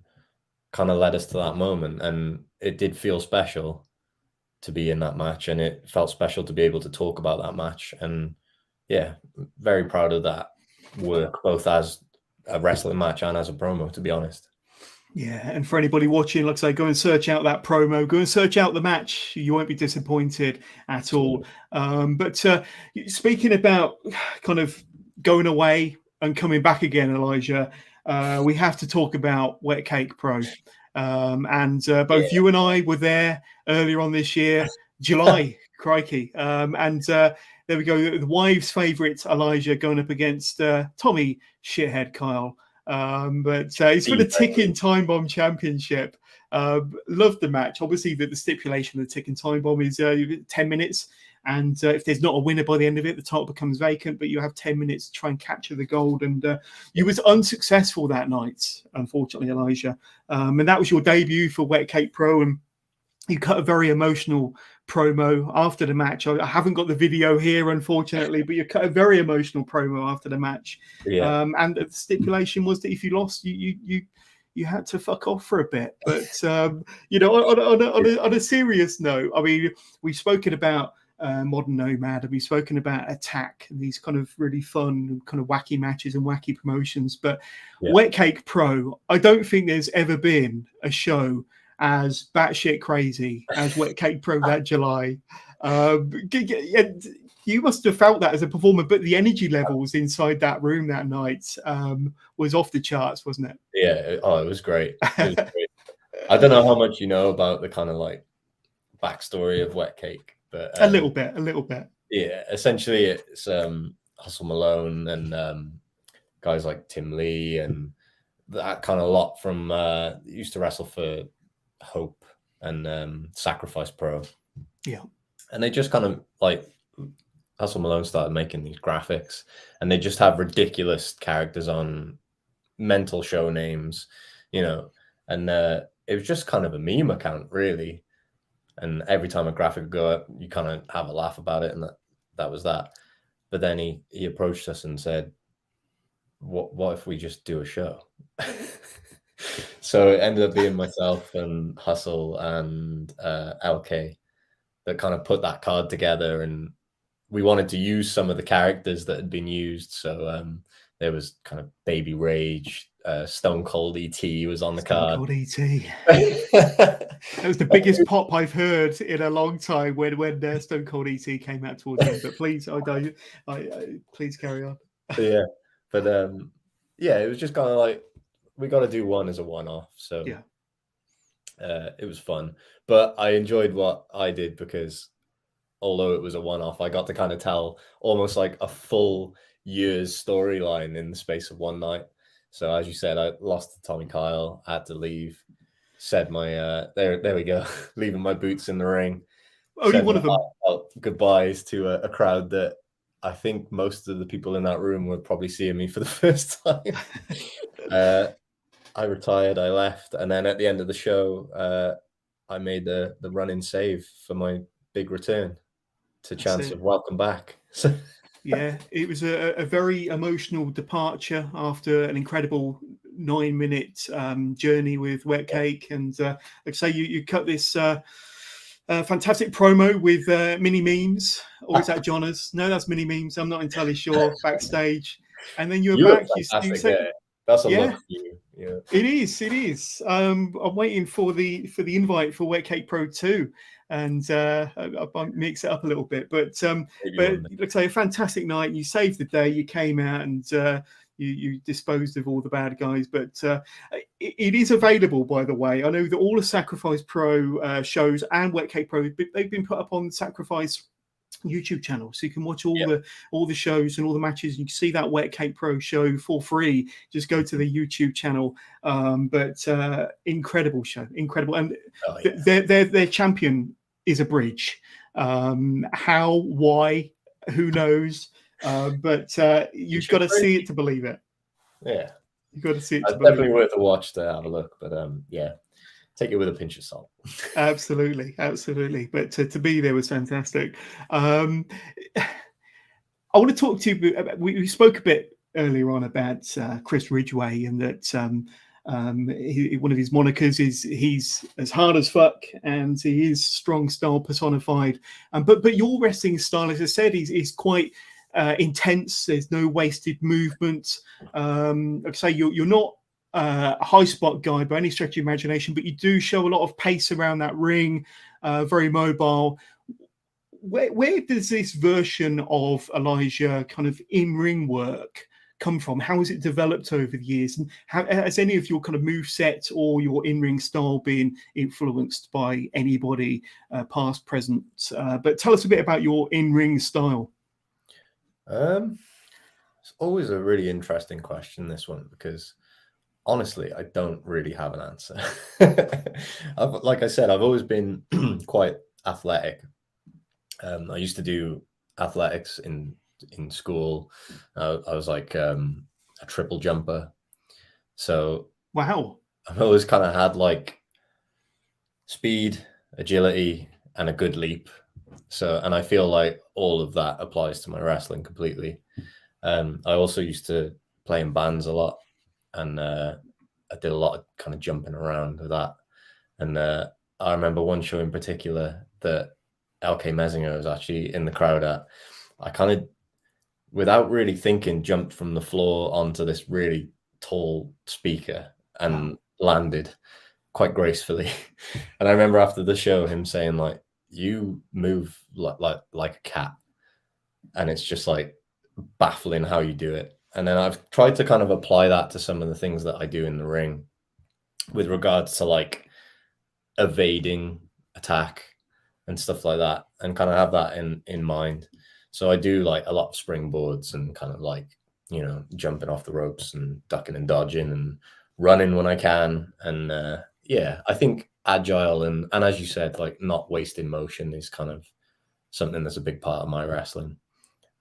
Speaker 2: kind of led us to that moment. And it did feel special to be in that match, and it felt special to be able to talk about that match. And yeah, very proud of that work, both as a wrestling match and as a promo, to be honest.
Speaker 1: Yeah, and for anybody watching, like I say, go and search out that promo, go and search out the match. You won't be disappointed at all. But speaking about kind of going away and coming back again, Elijah, we have to talk about Wet Cake Pro. And both you and I were there earlier on this year, July, crikey. And there we go. The wives' favourite, Elijah, going up against Tommy Shithead Kyle. But it's for the ticking time bomb championship. Loved the match. Obviously, the stipulation of the ticking time bomb is 10 minutes. And if there's not a winner by the end of it, the title becomes vacant. But you have 10 minutes to try and capture the gold. And you was unsuccessful that night, unfortunately, Elijah. And that was your debut for Wet Cake Pro. And you cut a very emotional promo after the match. I haven't got the video here, unfortunately, but you cut a very emotional promo after the match.
Speaker 2: Yeah.
Speaker 1: And the stipulation was that if you lost, you had to fuck off for a bit. But you know, on a serious note, I mean, we've spoken about Modern Nomad, and we've spoken about Attack and these kind of really fun, kind of wacky matches and wacky promotions. But Wet Cake Pro, I don't think there's ever been a show as batshit crazy as Wet Cake Pro that July. You must have felt that as a performer, but the energy levels inside that room that night was off the charts, wasn't it?
Speaker 2: Yeah. It was great. It was great. I don't know how much you know about the kind of like backstory of Wet Cake, but
Speaker 1: a little bit.
Speaker 2: Yeah, essentially it's Hustle Malone and guys like Tim Lee and that kind of lot from used to wrestle for Hope and Sacrifice Pro.
Speaker 1: Yeah.
Speaker 2: And they just kind of like Hustle Malone started making these graphics, and they just have ridiculous characters on mental show names, you know, and it was just kind of a meme account, really. And every time a graphic would go up, you kind of have a laugh about it, and that was that. But then he approached us and said, what if we just do a show? So it ended up being myself and Hustle and LK that kind of put that card together, and we wanted to use some of the characters that had been used. So there was kind of Baby Rage, Stone Cold ET was on the card.
Speaker 1: Stone Cold ET. That was the biggest pop I've heard in a long time when Stone Cold ET came out towards the end. But please, please carry on.
Speaker 2: Yeah, but yeah, it was just kind of like we got to do one as a one-off. So
Speaker 1: yeah,
Speaker 2: it was fun. But I enjoyed what I did because although it was a one-off, I got to kind of tell almost like a full year's storyline in the space of one night. So as you said, I lost to Tommy Kyle, had to leave, said my there we go, leaving my boots in the ring.
Speaker 1: Only one of them.
Speaker 2: Goodbyes to a crowd that I think most of the people in that room were probably seeing me for the first time. I retired, I left, and then at the end of the show, I made the run-in save for my big return to chance of welcome back.
Speaker 1: Yeah, it was a very emotional departure after an incredible 9-minute journey with Wet Cake. And like I say, you cut this fantastic promo with mini memes. Or is that Johners? No, that's mini memes. I'm not entirely sure. Backstage. And then you were back. You said,
Speaker 2: that's a look for you. Yeah.
Speaker 1: It is. I'm waiting for the invite for Wet Cake Pro 2. And I'll mix it up a little bit, but let's say a fantastic night. You saved the day. You came out and you disposed of all the bad guys. But it is available, by the way. I know that all the Sacrifice Pro shows and Wet Cake Pro, they've been put up on the Sacrifice YouTube channel, so you can watch all the shows and all the matches. You can see that Wet Cake Pro show for free. Just go to the YouTube channel. But incredible show, incredible, and their champion is a bridge. How, why, who knows? But you've got to see it to believe it.
Speaker 2: Yeah,
Speaker 1: You got to see it.
Speaker 2: It's definitely worth a watch to have a look. But yeah, take it with a pinch of salt.
Speaker 1: Absolutely, absolutely. But to be there was fantastic. I want to talk to you. We spoke a bit earlier on about Chris Ridgeway, and that one of his monikers is he's as hard as fuck, and he is strong style personified. But your wrestling style, as I said, is quite intense. There's no wasted movement. Like I say, you're not a high spot guy by any stretch of imagination, but you do show a lot of pace around that ring, very mobile. Where does this version of Elijah kind of in-ring work come from? How has it developed over the years? And how has any of your kind of move set or your in-ring style been influenced by anybody, past, present? But tell us a bit about your in-ring style.
Speaker 2: It's always a really interesting question, this one, because honestly, I don't really have an answer. Like I said, I've always been quite athletic. I used to do athletics in school. I was like a triple jumper. So
Speaker 1: wow,
Speaker 2: I've always kind of had like speed, agility, and a good leap. So, and I feel like all of that applies to my wrestling completely. I also used to play in bands a lot, and I did a lot of kind of jumping around with that. And I remember one show in particular that LK Mezinger was actually in the crowd at. I kind of, without really thinking, jumped from the floor onto this really tall speaker and landed quite gracefully. And I remember after the show him saying, like, you move like a cat, and it's just like baffling how you do it. And then I've tried to kind of apply that to some of the things that I do in the ring with regards to like evading attack and stuff like that, and kind of have that in mind. So I do like a lot of springboards and kind of like, you know, jumping off the ropes and ducking and dodging and running when I can. And yeah, I think agile and as you said, like not wasting motion is kind of something that's a big part of my wrestling.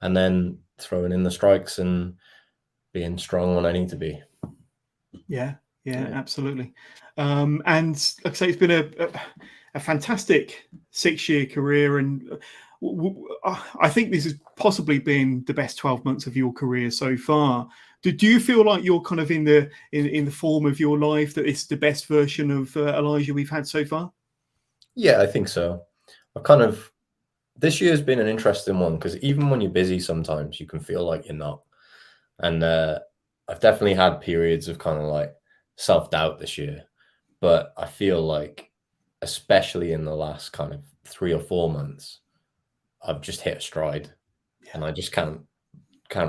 Speaker 2: And then throwing in the strikes and being strong when I need to be.
Speaker 1: Yeah, absolutely. And like I say, it's been a fantastic 6-year career, and I think this has possibly been the best 12 months of your career so far. Do you feel like you're kind of in the form of your life, that it's the best version of Elijah we've had so far?
Speaker 2: Yeah, I think so. This year's been an interesting one, because even when you're busy, sometimes you can feel like you're not. And I've definitely had periods of kind of like self-doubt this year, but I feel like, especially in the last kind of 3 or 4 months, I've just hit a stride, and I just can't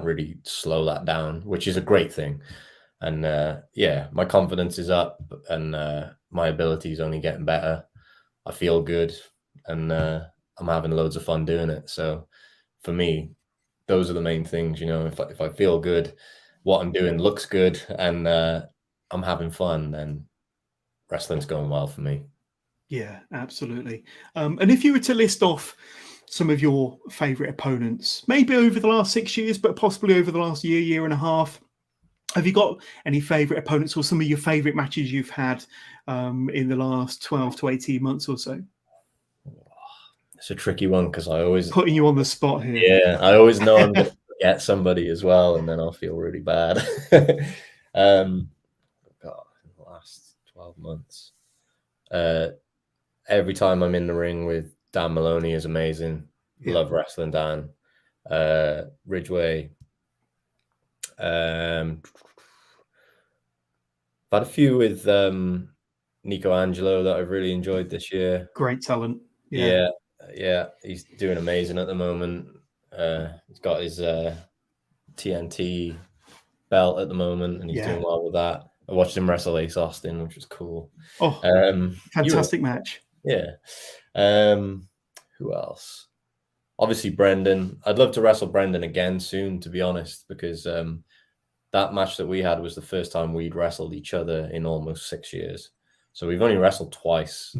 Speaker 2: really slow that down, which is a great thing. And yeah, my confidence is up, and my ability is only getting better. I feel good, and I'm having loads of fun doing it. So for me, those are the main things. You know, if I feel good, what I'm doing looks good, and I'm having fun, then wrestling's going well for me.
Speaker 1: Yeah, absolutely. And if you were to list off some of your favorite opponents, maybe over the last 6 years, but possibly over the last year and a half, have you got any favorite opponents, or some of your favorite matches you've had in the last 12 to 18 months or so?
Speaker 2: It's a tricky one, because I always
Speaker 1: putting you on the spot here.
Speaker 2: Yeah, I always know I'm going to forget somebody as well, and then I'll feel really bad. God, in the last 12 months, every time I'm in the ring with Dan Moloney is amazing. Yeah. Love wrestling Dan. Ridgeway. I've had a few with Nico Angelo that I've really enjoyed this year.
Speaker 1: Great talent.
Speaker 2: Yeah, he's doing amazing at the moment. He's got his TNT belt at the moment, and he's doing well with that. I watched him wrestle Ace Austin, which was cool.
Speaker 1: Oh, fantastic match.
Speaker 2: Yeah. Who else? Obviously Brendan. I'd love to wrestle Brendan again soon, to be honest, because that match that we had was the first time we'd wrestled each other in almost 6 years. So we've only wrestled twice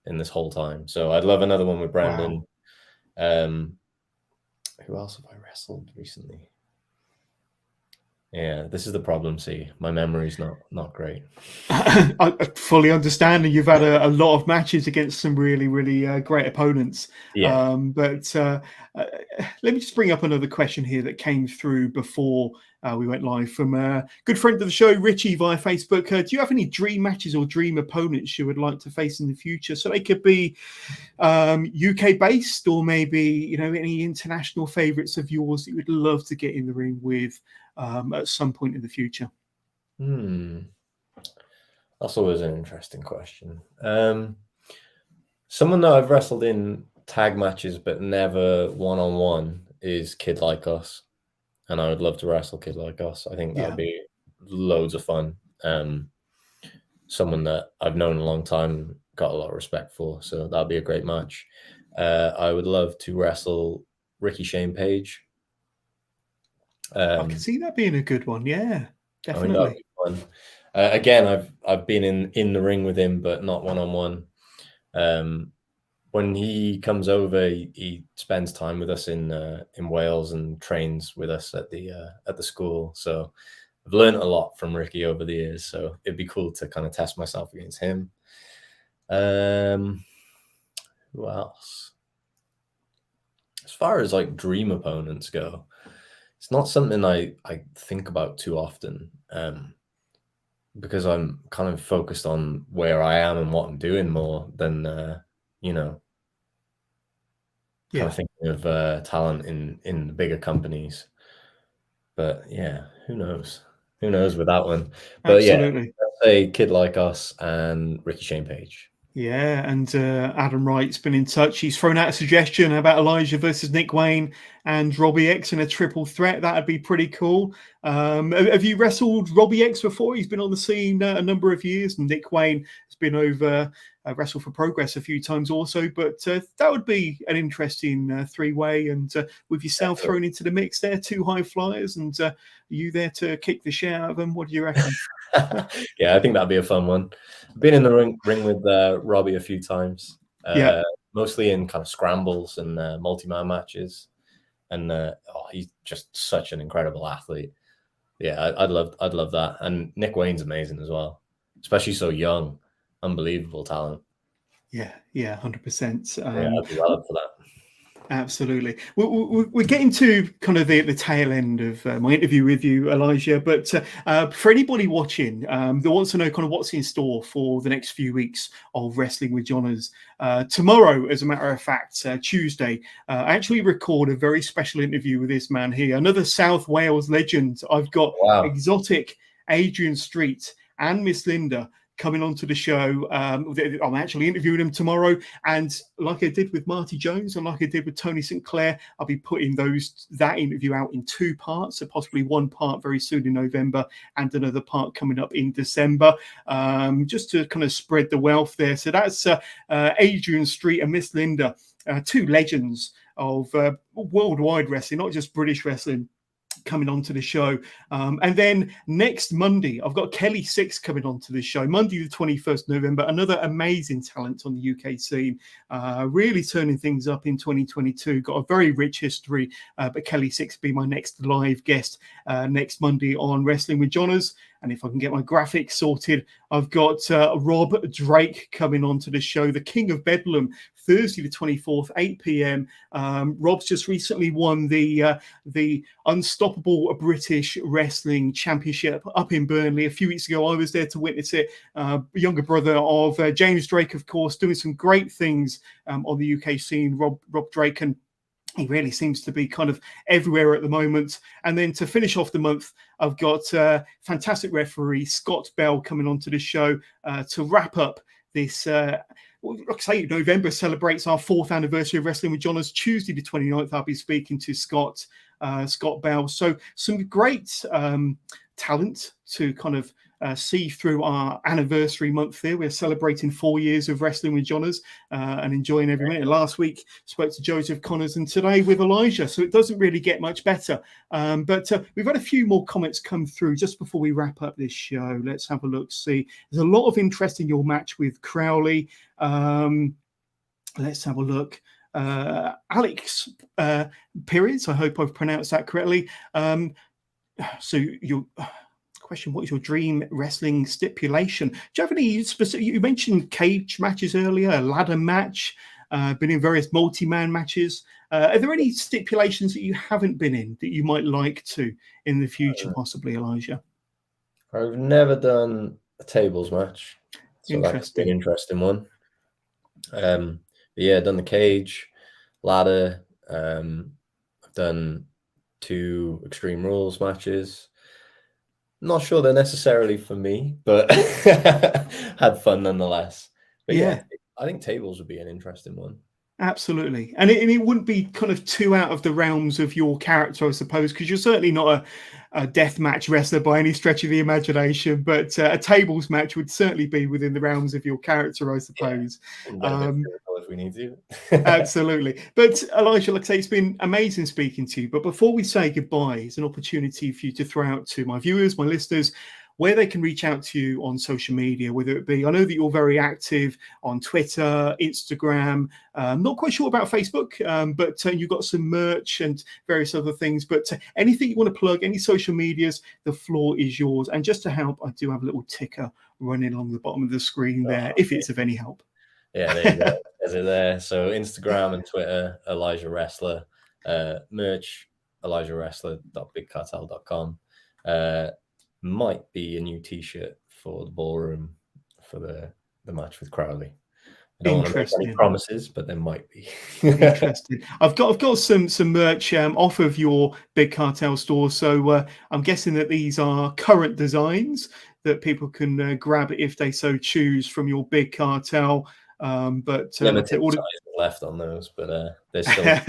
Speaker 2: in this whole time. So I'd love another one with Brendan. Wow. Who else have I wrestled recently? Yeah, this is the problem. See, my memory's not great.
Speaker 1: I fully understand, and you've had a lot of matches against some really great opponents.
Speaker 2: Yeah.
Speaker 1: Let me just bring up another question here that came through before we went live from a good friend of the show, Richie, via Facebook. Do you have any dream matches or dream opponents you would like to face in the future? So they could be UK based, or maybe any international favourites of yours that you would love to get in the ring with at some point in the future.
Speaker 2: That's always an interesting question. Someone that I've wrestled in tag matches but never one-on-one is Kid Like Us, and I would love to wrestle Kid Like Us. I think that would be loads of fun. Someone that I've known a long time, got a lot of respect for, so that'd be a great match. I would love to wrestle Ricky Shane Page.
Speaker 1: I can see that being a good one. Yeah, definitely.
Speaker 2: I mean, that'd be fun. Again, I've been in the ring with him, but not one-on-one. When he comes over, he spends time with us in Wales and trains with us at the school. So I've learned a lot from Ricky over the years. So it'd be cool to kind of test myself against him. Who else? As far as like dream opponents go, it's not something I think about too often. Because I'm kind of focused on where I am and what I'm doing more than, kind of thinking of talent in the bigger companies. But yeah, who knows? Who knows with that one? But
Speaker 1: absolutely.
Speaker 2: Yeah, let's say Kid Like Us and Ricky Shane Page.
Speaker 1: Yeah, and Adam Wright's been in touch. He's thrown out a suggestion about Elijah versus Nick Wayne and Robbie X in a triple threat. That'd be pretty cool. Have you wrestled Robbie X before? He's been on the scene a number of years, and Nick Wayne has been over Wrestle for Progress a few times also. But that would be an interesting three-way, and with yourself thrown into the mix there, two high flyers, and you there to kick the shit out of them. What do you reckon?
Speaker 2: Yeah, I think that'd be a fun one. I've been in the ring with Robbie a few times, mostly in kind of scrambles and multi-man matches, and he's just such an incredible athlete. Yeah, I'd love that. And Nick Wayne's amazing as well, especially so young, unbelievable talent.
Speaker 1: Yeah, 100%.
Speaker 2: Yeah, I'd be well up for that.
Speaker 1: Absolutely. We're getting to kind of the tail end of my interview with you, Elijah. But for anybody watching that wants to know kind of what's in store for the next few weeks of Wrestling with Johners, tomorrow, as a matter of fact, Tuesday, I actually record a very special interview with this man here, another South Wales legend. I've got Exotic, Adrian Street, and Miss Linda coming onto the show. I'm actually interviewing him tomorrow, and like I did with Marty Jones and like I did with Tony St. Clair, I'll be putting that interview out in two parts, so possibly one part very soon in November and another part coming up in December, just to kind of spread the wealth there. So that's Adrian Street and Miss Linda, two legends of worldwide wrestling, not just British wrestling, coming onto the show. And then next Monday, I've got Kelly Six coming onto the show, Monday the 21st November, another amazing talent on the UK scene, really turning things up in 2022, got a very rich history, but Kelly Six will be my next live guest next Monday on Wrestling with Johners. And if I can get my graphics sorted, I've got Rob Drake coming onto the show, the King of Bedlam, Thursday the 24th, 8 p.m. Rob's just recently won the Unstoppable British Wrestling Championship up in Burnley. A few weeks ago, I was there to witness it. Younger brother of James Drake, of course, doing some great things on the UK scene, Rob Drake, and he really seems to be kind of everywhere at the moment. And then to finish off the month, I've got fantastic referee Scott Bell coming onto the show to wrap up this. Like I say, November celebrates our 4th anniversary of Wrestling with Johners. Tuesday the 29th, I'll be speaking to Scott Bell. So some great talent to kind of see through our anniversary month there. We're celebrating 4 years of Wrestling with Johners and enjoying every minute. Last week, spoke to Joseph Connors, and today with Elijah. So it doesn't really get much better. But we've had a few more comments come through just before we wrap up this show. Let's have a look, see. There's a lot of interest in your match with Crowley. Let's have a look. Alex Periods, I hope I've pronounced that correctly. so your question, what is your dream wrestling stipulation? Do you have any specific? You mentioned cage matches earlier, a ladder match. Been in various multi-man matches. Are there any stipulations that you haven't been in that you might like to in the future, possibly, Elijah?
Speaker 2: I've never done a tables match, so that could be an interesting one. Yeah, done the cage, ladder. I've done 2 Extreme Rules matches. Not sure they're necessarily for me, but had fun nonetheless. But yeah, I think tables would be an interesting one.
Speaker 1: Absolutely. And it wouldn't be kind of too out of the realms of your character, I suppose, because you're certainly not a death match wrestler by any stretch of the imagination, but a tables match would certainly be within the realms of your character, I suppose.
Speaker 2: Yeah. If we need to.
Speaker 1: Absolutely. But Elijah, like I say, it's been amazing speaking to you. But before we say goodbye, it's an opportunity for you to throw out to my viewers, my listeners, where they can reach out to you on social media, whether it be, I know that you're very active on Twitter, Instagram, not quite sure about Facebook, but you've got some merch and various other things, but anything you want to plug, any social medias, the floor is yours. And just to help, I do have a little ticker running along the bottom of the screen there, if it's of any help.
Speaker 2: Yeah, there you go. There's it there. So Instagram and Twitter, Elijah Wrestler, merch, ElijahWrestler.bigcartel.com. Might be a new T-shirt for the ballroom for the match with Crowley. I don't want to make any promises, but there might be.
Speaker 1: Interesting. I've got some merch off of your Big Cartel store, so I'm guessing that these are current designs that people can grab if they so choose from your Big Cartel. But
Speaker 2: limited size left on those, but there's still.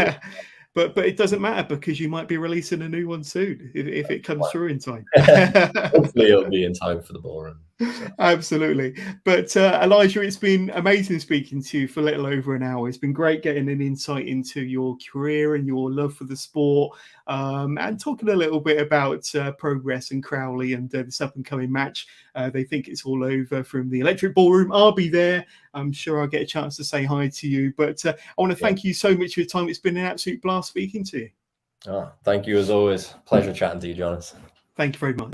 Speaker 1: But it doesn't matter because you might be releasing a new one soon if it comes through in time.
Speaker 2: Hopefully it'll be in time for the ballroom. So.
Speaker 1: Absolutely. But Elijah, it's been amazing speaking to you for a little over an hour. It's been great getting an insight into your career and your love for the sport, and talking a little bit about Progress and Crowley and this up-and-coming match. They think it's all over from the Electric Ballroom. I'll be there. I'm sure I'll get a chance to say hi to you. But I want to thank you so much for your time. It's been an absolute blast speaking to you.
Speaker 2: Oh, thank you as always. Pleasure chatting to you, Jonas.
Speaker 1: Thank you very much.